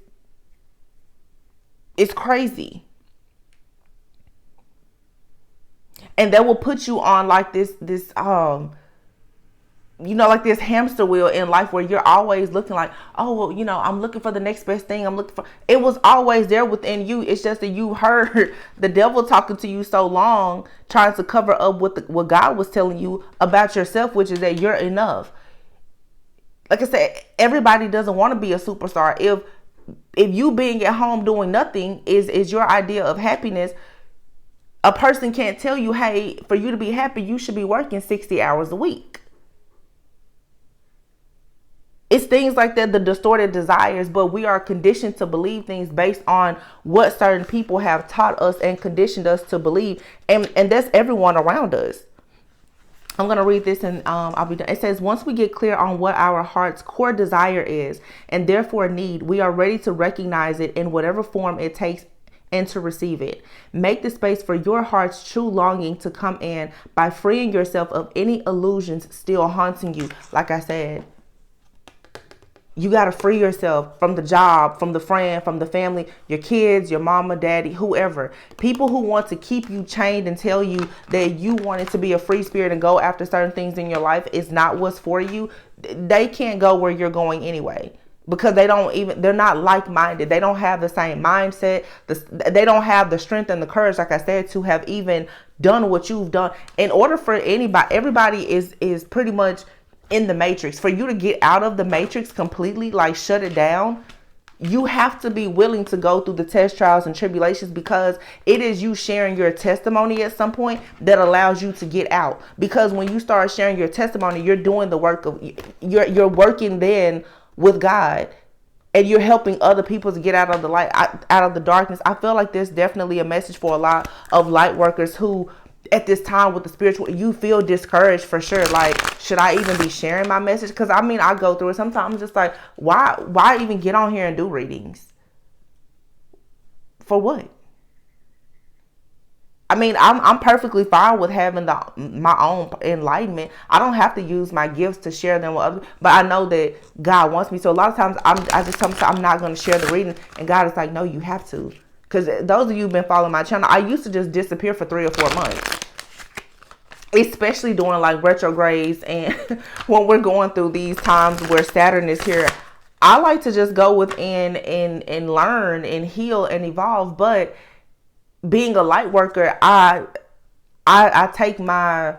crazy. And that will put you on like this like this hamster wheel in life where you're always looking like, oh, well, I'm looking for the next best thing. It was always there within you. It's just that you heard the devil talking to you so long, trying to cover up what God was telling you about yourself, which is that you're enough. Like I said, everybody doesn't want to be a superstar. If you being at home doing nothing is your idea of happiness, a person can't tell you, hey, for you to be happy, you should be working 60 hours a week. It's things like that, the distorted desires, but we are conditioned to believe things based on what certain people have taught us and conditioned us to believe. And that's everyone around us. I'm going to read this and I'll be done. It says, once we get clear on what our heart's core desire is and therefore need, we are ready to recognize it in whatever form it takes and to receive it. Make the space for your heart's true longing to come in by freeing yourself of any illusions still haunting you. Like I said, you got to free yourself from the job, from the friend, from the family, your kids, your mama, daddy, whoever. People who want to keep you chained and tell you that you want it to be a free spirit and go after certain things in your life is not what's for you. They can't go where you're going anyway, because they're not like-minded. They don't have the same mindset. They don't have the strength and the courage, like I said, to have even done what you've done. In order for everybody is pretty much in the matrix. For you to get out of the matrix completely, like shut it down, you have to be willing to go through the test, trials, and tribulations, because it is you sharing your testimony at some point that allows you to get out. Because when you start sharing your testimony, you're doing the work of, you're working then with God, and you're helping other people to get out of the light, out of the darkness. I feel like there's definitely a message for a lot of light workers who, at this time with the spiritual, you feel discouraged for sure. Like, should I even be sharing my message? Because I go through it sometimes. I'm just like, why even get on here and do readings? For what? I'm perfectly fine with having my own enlightenment. I don't have to use my gifts to share them with others, but I know that God wants me. So a lot of times I just tell myself I'm not going to share the reading, and God is like, no, you have to. Because those of you who've been following my channel, I used to just disappear for 3 or 4 months. Especially during like retrogrades and when we're going through these times where Saturn is here. I like to just go within and learn and heal and evolve. But being a light worker, I take my,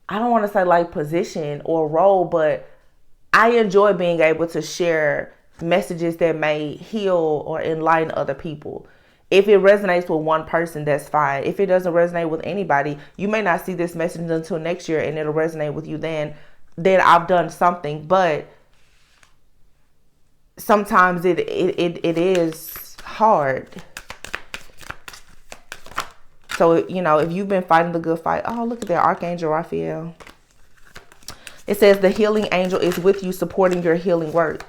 I don't want to say like position or role, but I enjoy being able to share messages that may heal or enlighten other people. If it resonates with one person, that's fine. If it doesn't resonate with anybody, you may not see this message until next year, and it'll resonate with you then I've done something. But sometimes it is hard. So, if you've been fighting the good fight, oh, look at that, Archangel Raphael. It says the healing angel is with you, supporting your healing work.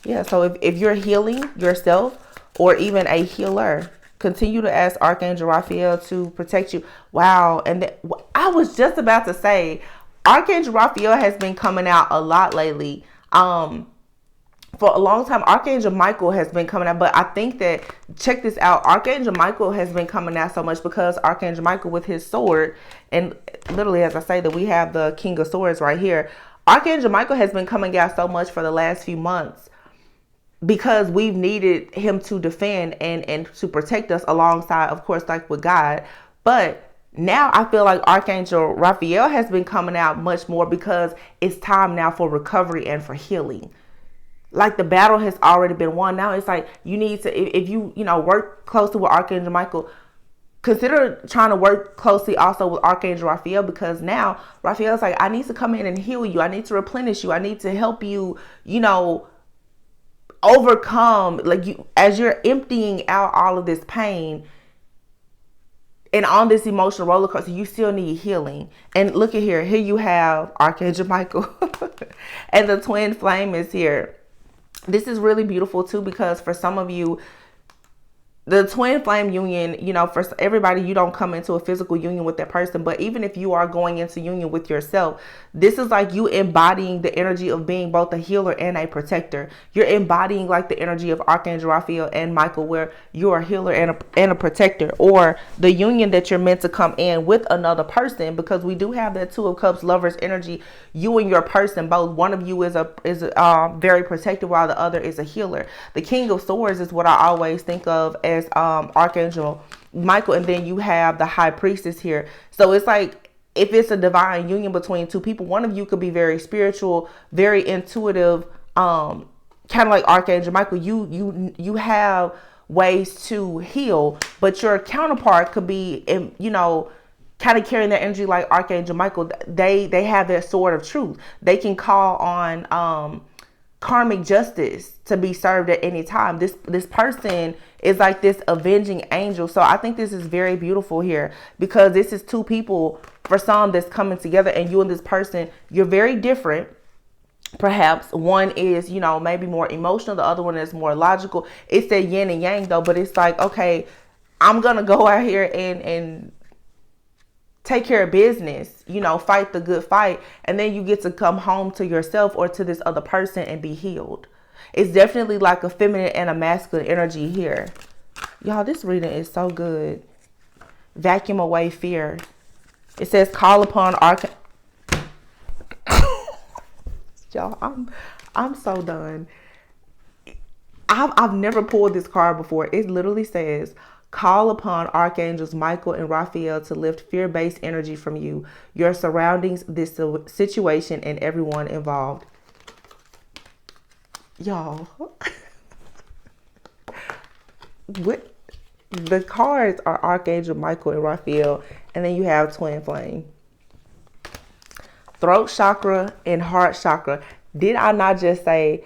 Yeah, so if you're healing yourself or even a healer, continue to ask Archangel Raphael to protect you. Wow. And I was just about to say, Archangel Raphael has been coming out a lot lately. For a long time, Archangel Michael has been coming out. But I think that, check this out, Archangel Michael has been coming out so much because Archangel Michael with his sword, and literally as I say that we have the King of Swords right here. Archangel Michael has been coming out so much for the last few months, because we've needed him to defend and to protect us alongside, of course, like with God. But now I feel like Archangel Raphael has been coming out much more because it's time now for recovery and for healing. Like the battle has already been won. Now it's like you need to, if you work closely with Archangel Michael, consider trying to work closely also with Archangel Raphael, because now Raphael's like, I need to come in and heal you. I need to replenish you. I need to help you, overcome, like you, as you're emptying out all of this pain and on this emotional roller coaster, you still need healing. And look at here you have Archangel Michael and the twin flame is here. This is really beautiful too, because for some of you, the twin flame union, for everybody, you don't come into a physical union with that person. But even if you are going into union with yourself, this is like you embodying the energy of being both a healer and a protector. You're embodying like the energy of Archangel Raphael and Michael, where you're a healer and a protector, or the union that you're meant to come in with another person, because we do have that Two of Cups lovers energy. You and your person, both one of you is very protective while the other is a healer. The King of Swords is what I always think of as Archangel Michael, and then you have the High Priestess here. So it's like, if it's a divine union between two people, one of you could be very spiritual, very intuitive, kind of like Archangel Michael. You have ways to heal, but your counterpart could be, kind of carrying that energy like Archangel Michael. They have that sword of truth. They can call on karmic justice to be served at any time. This person is like this avenging angel. So I think this is very beautiful here, because this is two people, for some, that's coming together, and you and this person, you're very different. Perhaps one is, maybe more emotional, the other one is more logical. It's that yin and yang though, but it's like, okay, I'm gonna go out here and take care of business, fight the good fight, and then you get to come home to yourself or to this other person and be healed. It's definitely like a feminine and a masculine energy here. Y'all, this reading is so good. Vacuum away fear. It says call upon Y'all, I'm so done. I've never pulled this card before. It literally says call upon Archangels Michael and Raphael to lift fear-based energy from you, your surroundings, this situation, and everyone involved. Y'all, what? The cards are Archangel Michael and Raphael, and then you have Twin Flame. Throat chakra and heart chakra. Did I not just say,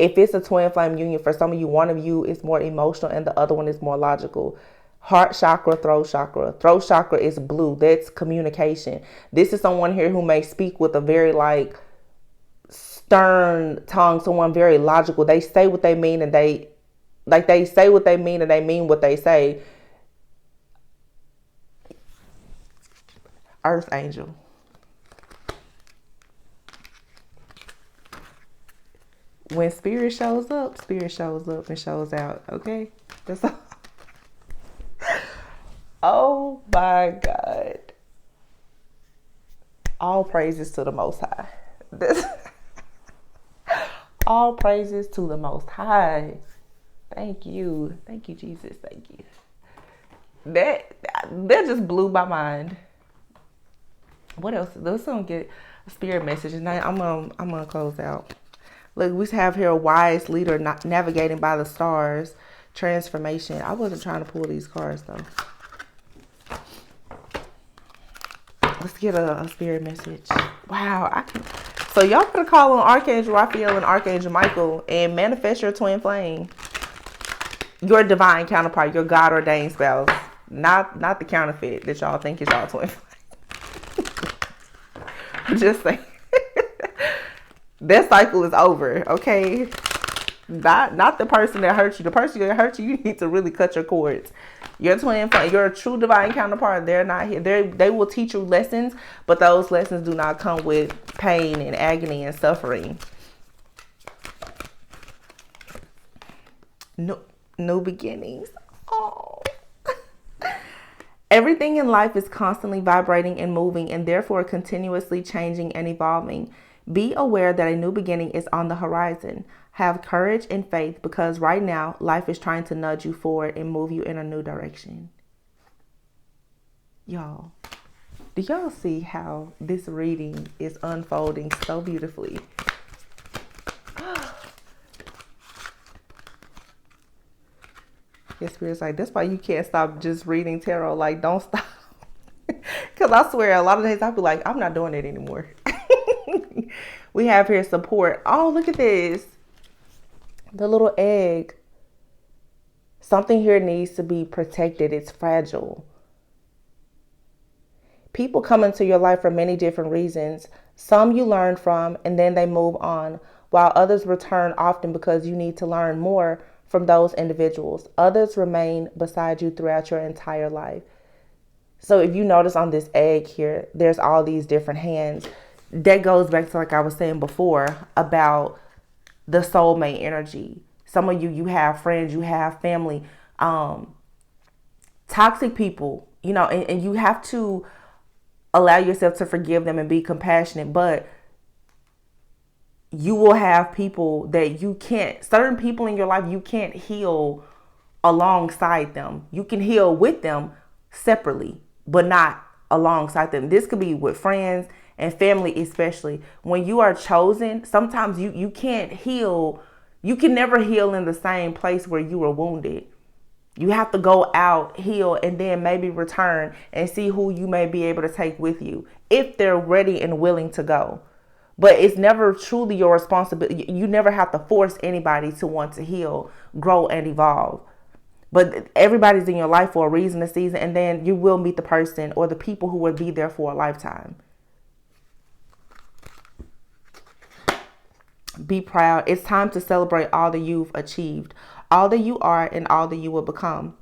if it's a twin flame union, for some of you, one of you is more emotional and the other one is more logical? Heart chakra, throat chakra. Throat chakra is blue. That's communication. This is someone here who may speak with a very stern tongue, someone very logical. They say what they mean, and they say what they mean, and they mean what they say. Earth angel. When spirit shows up and shows out. Okay? That's all. Oh my God. All praises to the Most High. All praises to the Most High. Thank you. Thank you, Jesus. Thank you. That just blew my mind. What else? Let's get a spirit message, and I'm gonna close out. Look, we have here a wise leader navigating by the stars. Transformation. I wasn't trying to pull these cards though. Let's get a spirit message. Wow, so y'all better call on Archangel Raphael and Archangel Michael and manifest your twin flame. Your divine counterpart, your God ordained spouse, not the counterfeit that y'all think is y'all twin flame. Just saying. That cycle is over, okay? Not the person that hurt you. The person that hurt you, you need to really cut your cords. Your twin flame, your true divine counterpart, they're not here. They will teach you lessons, but those lessons do not come with pain and agony and suffering. New beginnings. Oh. Everything in life is constantly vibrating and moving, and therefore continuously changing and evolving. Be aware that a new beginning is on the horizon. Have courage and faith, because right now life is trying to nudge you forward and move you in a new direction. Y'all, do y'all see how this reading is unfolding so beautifully? Your spirit's like, that's why you can't stop just reading tarot. Like, don't stop. Because I swear, a lot of days I'll be like, I'm not doing it anymore. We have here support. Oh, look at this. The little egg. Something here needs to be protected. It's fragile. People come into your life for many different reasons. Some you learn from and then they move on, while others return often because you need to learn more from those individuals. Others remain beside you throughout your entire life. So if you notice on this egg here, there's all these different hands. That goes back to, like I was saying before, about the soulmate energy. Some of you, you have friends, you have family, toxic people, and you have to allow yourself to forgive them and be compassionate. But you will have people that certain people in your life, you can't heal alongside them. You can heal with them separately, but not alongside them. This could be with friends and family, especially. When you are chosen, sometimes you can't heal. You can never heal in the same place where you were wounded. You have to go out, heal, and then maybe return and see who you may be able to take with you if they're ready and willing to go. But it's never truly your responsibility. You never have to force anybody to want to heal, grow, and evolve. But everybody's in your life for a reason, a season, and then you will meet the person or the people who will be there for a lifetime. Be proud. It's time to celebrate all that you've achieved, all that you are, and all that you will become.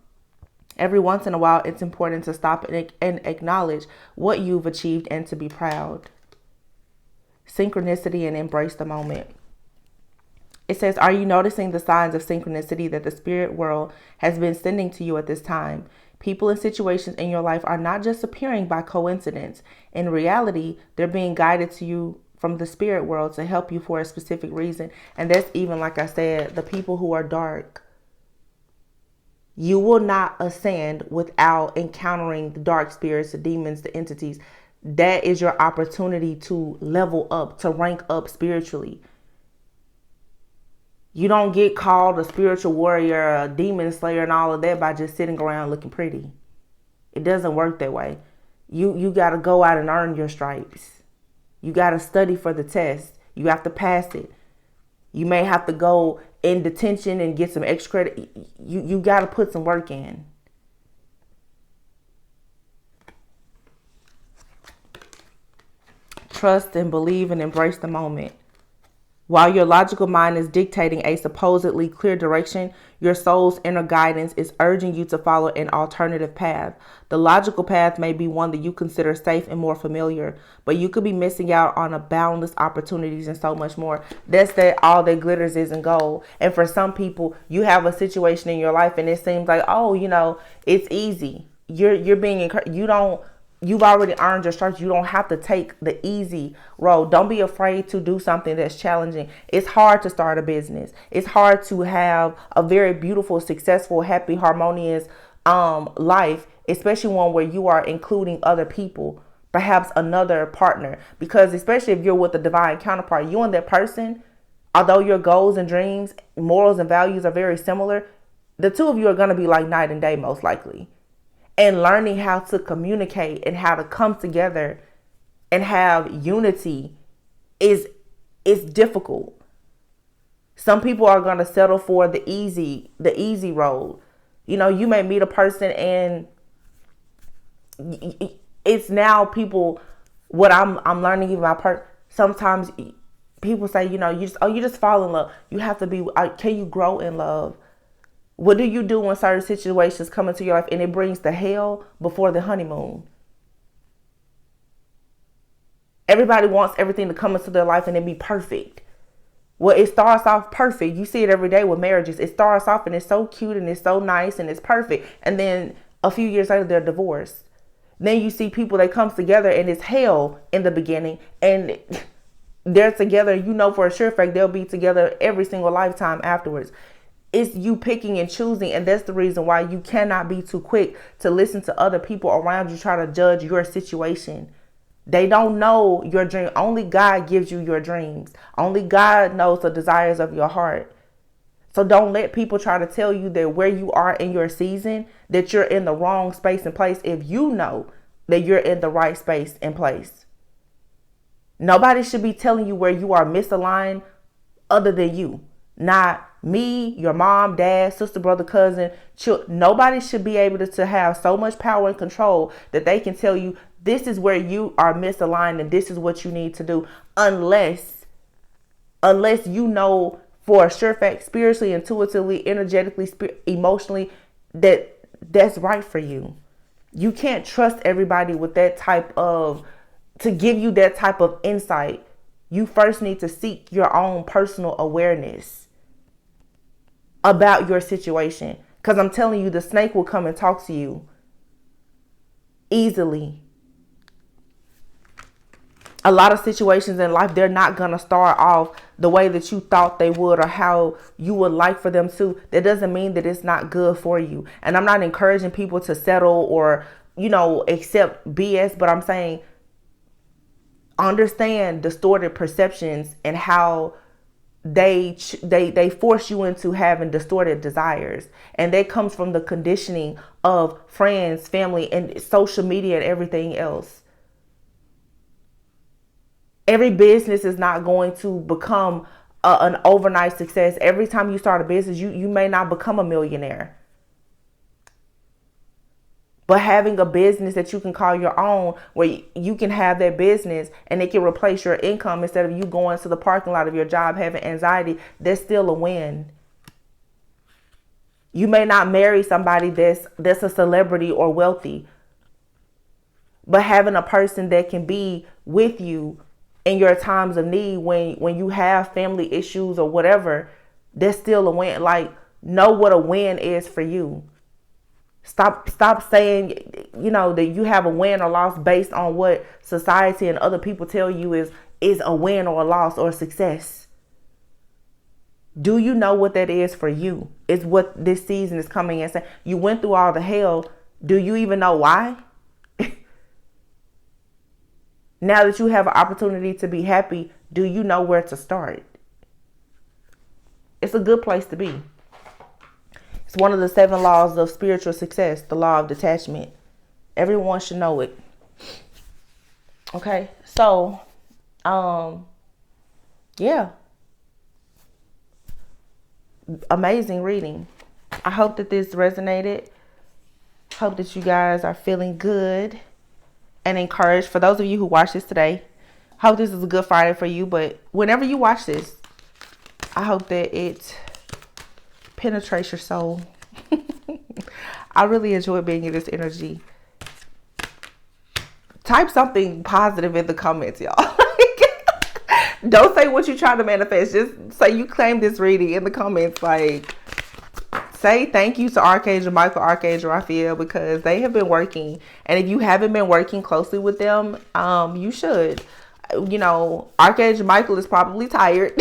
Every once in a while, it's important to stop and acknowledge what you've achieved and to be proud. Synchronicity and embrace the moment. It says, are you noticing the signs of synchronicity that the spirit world has been sending to you at this time? People and situations in your life are not just appearing by coincidence. In reality, they're being guided to you from the spirit world to help you for a specific reason. And that's even, like I said, the people who are dark. You will not ascend without encountering the dark spirits, the demons, the entities. That is your opportunity to level up, to rank up spiritually. You don't get called a spiritual warrior, a demon slayer, and all of that by just sitting around looking pretty. It doesn't work that way. You got to go out and earn your stripes. You got to study for the test. You have to pass it. You may have to go in detention and get some extra credit. You got to put some work in. Trust and believe and embrace the moment. While your logical mind is dictating a supposedly clear direction, your soul's inner guidance is urging you to follow an alternative path. The logical path may be one that you consider safe and more familiar, but you could be missing out on a boundless opportunities and so much more. That's that all that glitters isn't gold. And for some people, you have a situation in your life and it seems like, oh, it's easy. You're being encouraged. You've already earned your stripes. You don't have to take the easy road. Don't be afraid to do something that's challenging. It's hard to start a business. It's hard to have a very beautiful, successful, happy, harmonious life, especially one where you are including other people, perhaps another partner. Because especially if you're with a divine counterpart, you and that person, although your goals and dreams, morals and values are very similar, the two of you are going to be like night and day most likely. And learning how to communicate and how to come together and have unity is difficult. Some people are going to settle for the easy road. You may meet a person and it's now people, what I'm learning even my sometimes people say, you just fall in love. You have to be, can you grow in love? What do you do when certain situations come into your life and it brings the hell before the honeymoon? Everybody wants everything to come into their life and it be perfect. Well, it starts off perfect. You see it every day with marriages. It starts off and it's so cute and it's so nice and it's perfect. And then a few years later, they're divorced. Then you see people that comes together and it's hell in the beginning and they're together. For a sure fact they'll be together every single lifetime afterwards. It's you picking and choosing. And that's the reason why you cannot be too quick to listen to other people around you try to judge your situation. They don't know your dream. Only God gives you your dreams. Only God knows the desires of your heart. So don't let people try to tell you that where you are in your season, that you're in the wrong space and place if you know that you're in the right space and place. Nobody should be telling you where you are misaligned other than you. Not me, your mom, dad, sister, brother, cousin. Nobody should be able to have so much power and control that they can tell you this is where you are misaligned and this is what you need to do. Unless you know for a sure fact, spiritually, intuitively, energetically, emotionally, that's right for you. You can't trust everybody with that type of, to give you that type of insight. You first need to seek your own personal awareness about your situation. Because I'm telling you, the snake will come and talk to you easily. A lot of situations in life, they're not going to start off the way that you thought they would or how you would like for them to. That doesn't mean that it's not good for you. And I'm not encouraging people to settle or, accept BS, but I'm saying understand distorted perceptions and how they force you into having distorted desires. And that comes from the conditioning of friends, family, and social media and everything else. Every business is not going to become an overnight success. Every time you start a business, you may not become a millionaire. But having a business that you can call your own, where you can have that business and it can replace your income instead of you going to the parking lot of your job having anxiety, that's still a win. You may not marry somebody that's a celebrity or wealthy, but having a person that can be with you in your times of need, when you have family issues or whatever, that's still a win. Like, know what a win is for you. Stop saying, that you have a win or loss based on what society and other people tell you is a win or a loss or a success. Do you know what that is for you? It's what this season is coming and saying. You went through all the hell. Do you even know why? Now that you have an opportunity to be happy, do you know where to start? It's a good place to be. It's one of the 7 laws of spiritual success, the law of detachment. Everyone should know it. Okay, so, yeah. Amazing reading. I hope that this resonated. Hope that you guys are feeling good and encouraged. For those of you who watch this today, hope this is a good Friday for you. But whenever you watch this, I hope that it penetrates your soul. I really enjoy being in this energy. Type something positive in the comments, y'all. Don't say what you're trying to manifest. Just say you claim this reading in the comments. Like, say thank you to Archangel Michael, Archangel Raphael, because they have been working. And if you haven't been working closely with them, you should. Archangel Michael is probably tired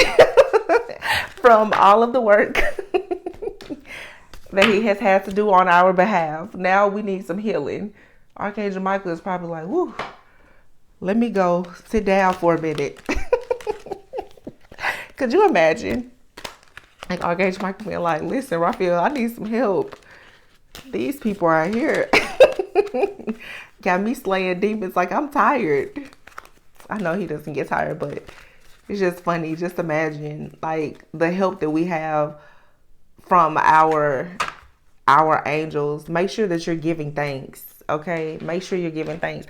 from all of the work that he has had to do on our behalf. Now we need some healing. Archangel Michael is probably like, whoo, let me go sit down for a minute. Could you imagine? Like Archangel Michael being like, listen, Raphael, I need some help. These people are here. Got me slaying demons. Like, I'm tired. I know he doesn't get tired, but it's just funny. Just imagine like the help that we have from our angels. Make sure that you're giving thanks. Okay. Make sure you're giving thanks.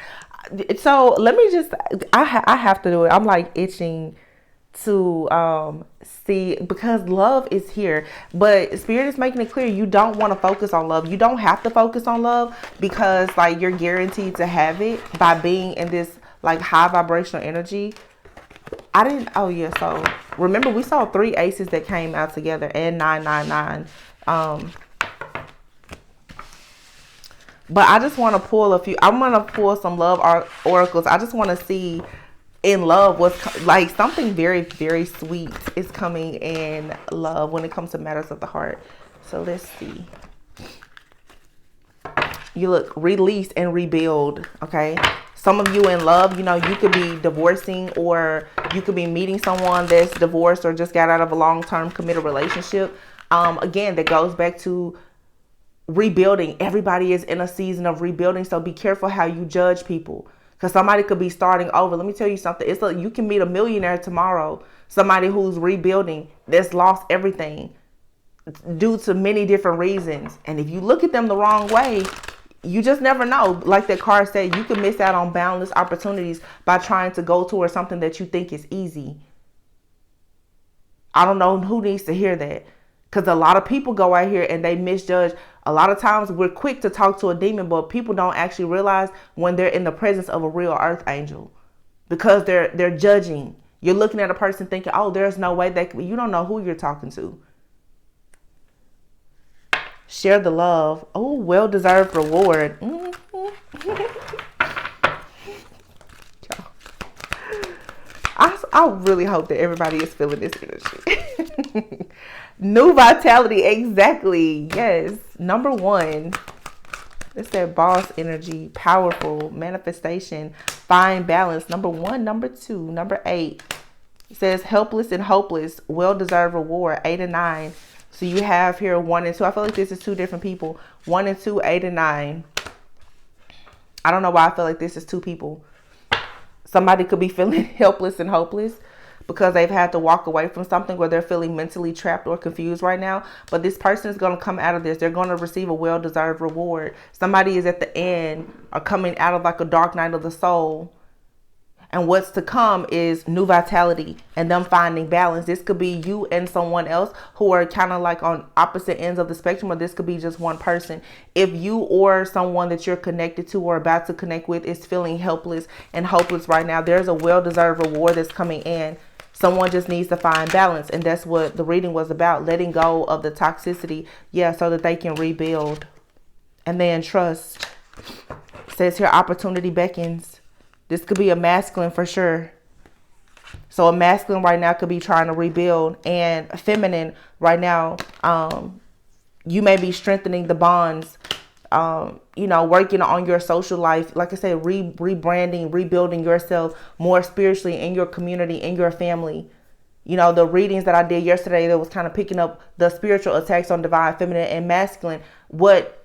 So let me just, I have to do it. I'm like itching to see, because love is here, but Spirit is making it clear you don't want to focus on love. You don't have to focus on love, because like you're guaranteed to have it by being in this like high vibrational energy. So remember we saw 3 aces that came out together and 999. But I just want to pull a few. I'm going to pull some love oracles. I just want to see in love what's like something very, very sweet is coming in love when it comes to matters of the heart. So let's see. You look release and rebuild. Okay. Some of you in love, you could be divorcing, or you could be meeting someone that's divorced or just got out of a long-term committed relationship. Again, that goes back to rebuilding. Everybody is in a season of rebuilding. So be careful how you judge people, because somebody could be starting over. Let me tell you something. You can meet a millionaire tomorrow. Somebody who's rebuilding, that's lost everything due to many different reasons. And if you look at them the wrong way, you just never know. Like that card said, you can miss out on boundless opportunities by trying to go towards something that you think is easy. I don't know who needs to hear that. Because a lot of people go out here and they misjudge. A lot of times we're quick to talk to a demon, but people don't actually realize when they're in the presence of a real earth angel. Because they're judging. You're looking at a person thinking, oh, there's no way they can. You don't know who you're talking to. Share the love. Oh, well-deserved reward. I really hope that everybody is feeling this energy. New vitality. Exactly. Yes. Number 1. It's that boss energy. Powerful. Manifestation. Find balance. Number 1. Number 2. Number 8. It says helpless and hopeless. Well-deserved reward. 8 and 9. So you have here 1 and 2. I feel like this is 2 different people. 1 and 2, 8 and 9. I don't know why I feel like this is 2 people. Somebody could be feeling helpless and hopeless because they've had to walk away from something, where they're feeling mentally trapped or confused right now. But this person is going to come out of this. They're going to receive a well-deserved reward. Somebody is at the end or coming out of like a dark night of the soul. And what's to come is new vitality and them finding balance. This could be you and someone else who are kind of like on opposite ends of the spectrum, or this could be just one person. If you or someone that you're connected to or about to connect with is feeling helpless and hopeless right now, there's a well-deserved reward that's coming in. Someone just needs to find balance. And that's what the reading was about. Letting go of the toxicity. Yeah, so that they can rebuild. And then trust. It says here, opportunity beckons. This could be a masculine for sure. So a masculine right now could be trying to rebuild, and a feminine right now, you may be strengthening the bonds, working on your social life. Like I said, rebranding, rebuilding yourself more spiritually in your community, in your family. The readings that I did yesterday, that was kind of picking up the spiritual attacks on divine feminine and masculine. What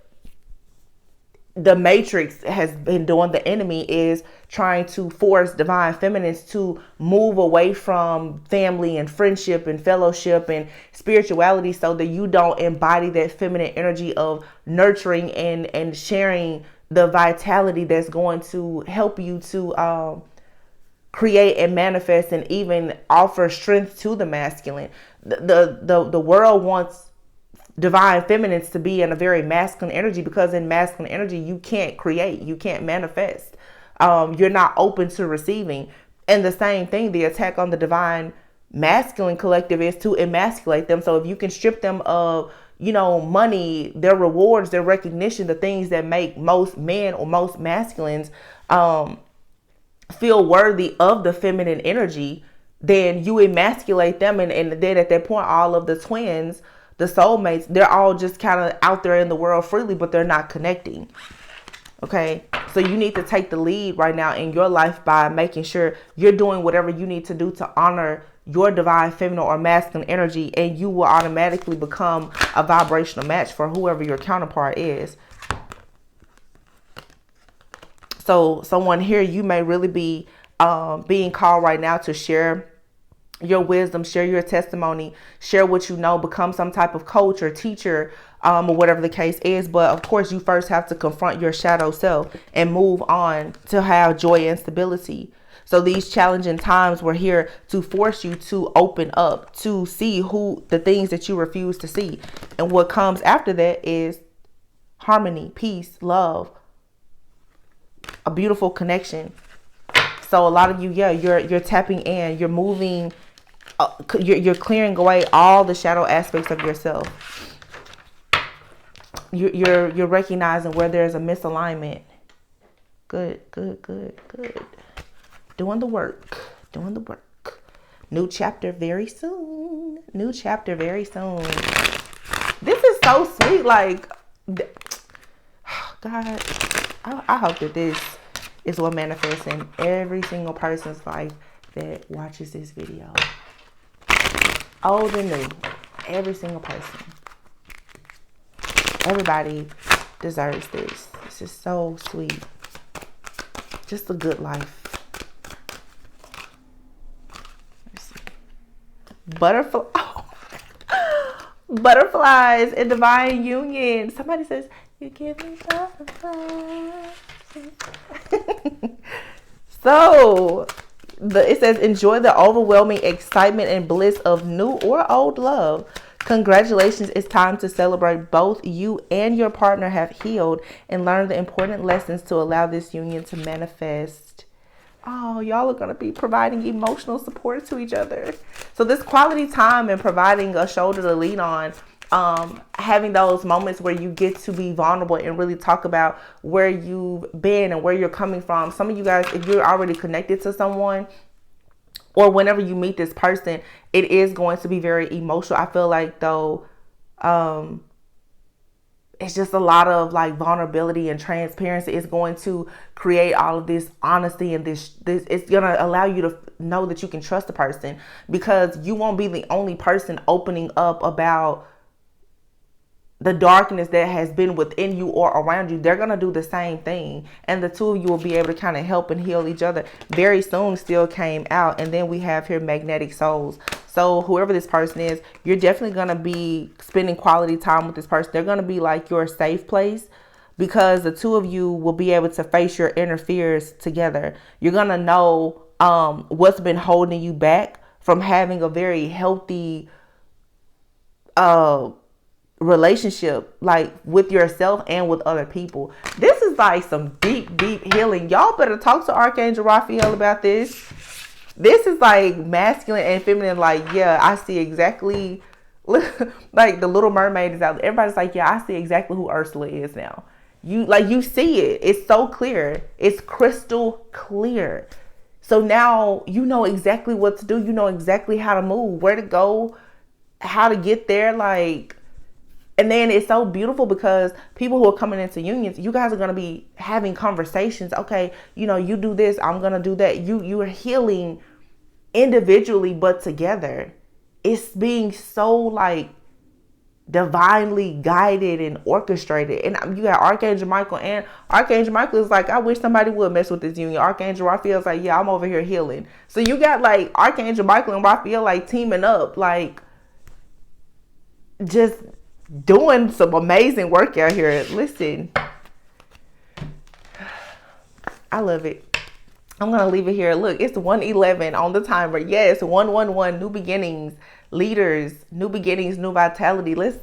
the matrix has been doing, the enemy is trying to force divine feminines to move away from family and friendship and fellowship and spirituality, so that you don't embody that feminine energy of nurturing and sharing the vitality that's going to help you to create and manifest and even offer strength to the masculine. The world wants divine feminines to be in a very masculine energy, because in masculine energy you can't create, you can't manifest, you're not open to receiving. And the same thing, the attack on the divine masculine collective is to emasculate them. So if you can strip them of money, their rewards, their recognition, the things that make most men or most masculines feel worthy of the feminine energy, then you emasculate them, and then at that point all of the twins, the soulmates, they're all just kind of out there in the world freely, but they're not connecting. Okay. So you need to take the lead right now in your life by making sure you're doing whatever you need to do to honor your divine feminine or masculine energy, and you will automatically become a vibrational match for whoever your counterpart is. So someone here, you may really be being called right now to share your wisdom, share your testimony, share what you know, become some type of coach or teacher, or whatever the case is. But of course, you first have to confront your shadow self and move on to have joy and stability. So these challenging times were here to force you to open up, to see the things that you refuse to see. And what comes after that is harmony, peace, love, a beautiful connection. So a lot of you, you're tapping in, you're moving, you're clearing away all the shadow aspects of yourself. You're recognizing where there's a misalignment. Good. Doing the work. New chapter very soon. This is so sweet. Like, God, I hope that this is what manifests in every single person's life that watches this video. Old and new. Every single person. Everybody deserves this. This is so sweet. Just a good life. Let's see. Butterflies in divine union. Somebody says, you give me butterflies. So, It says, enjoy the overwhelming excitement and bliss of new or old love. Congratulations, it's time to celebrate. Both you and your partner have healed and learned the important lessons to allow this union to manifest. Oh, y'all are going to be providing emotional support to each other. So this quality time and providing a shoulder to lean on, having those moments where you get to be vulnerable and really talk about where you've been and where you're coming from. Some of you guys, if you're already connected to someone, or whenever you meet this person, it is going to be very emotional. I feel like though, it's just a lot of like vulnerability and transparency. It's going to create all of this honesty, and this it's going to allow you to know that you can trust the person, because you won't be the only person opening up about the darkness that has been within you or around you. They're going to do the same thing. And the two of you will be able to kind of help and heal each other. Very soon still came out. And then we have here magnetic souls. So whoever this person is, you're definitely going to be spending quality time with this person. They're going to be like your safe place, because the two of you will be able to face your inner fears together. You're going to know what's been holding you back from having a very healthy relationship, like with yourself and with other people. This is like some deep healing. Y'all better talk to Archangel Raphael about this. This is like masculine and feminine. Like, yeah, I see exactly, like the Little Mermaid is out there. Everybody's like, yeah, I see exactly who Ursula is now. You see it. It's so clear. It's crystal clear. So now you know exactly what to do. You know exactly how to move, where to go, how to get there. Like, and then it's so beautiful because people who are coming into unions, you guys are going to be having conversations. Okay, you know, you do this, I'm going to do that. You are healing individually, but together. It's being so like divinely guided and orchestrated. And you got Archangel Michael, and Archangel Michael is like, I wish somebody would mess with this union. Archangel Raphael is like, yeah, I'm over here healing. So you got like Archangel Michael and Raphael like teaming up, like just doing some amazing work out here. Listen, I love it. I'm gonna leave it here. Look, it's 1:11 on the timer. Yes, 111. New beginnings, leaders, new beginnings, new vitality. Let's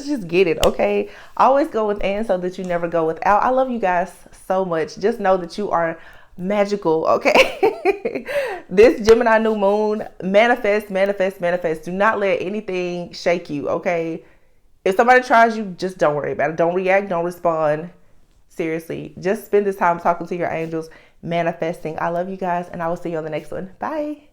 just get it, okay? Always go with and so that you never go without. I love you guys so much. Just know that you are magical, okay? This Gemini new moon, manifest. Do not let anything shake you, okay? If somebody tries you, just don't worry about it. Don't react. Don't respond. Seriously, just spend this time talking to your angels, manifesting. I love you guys, and I will see you on the next one. Bye.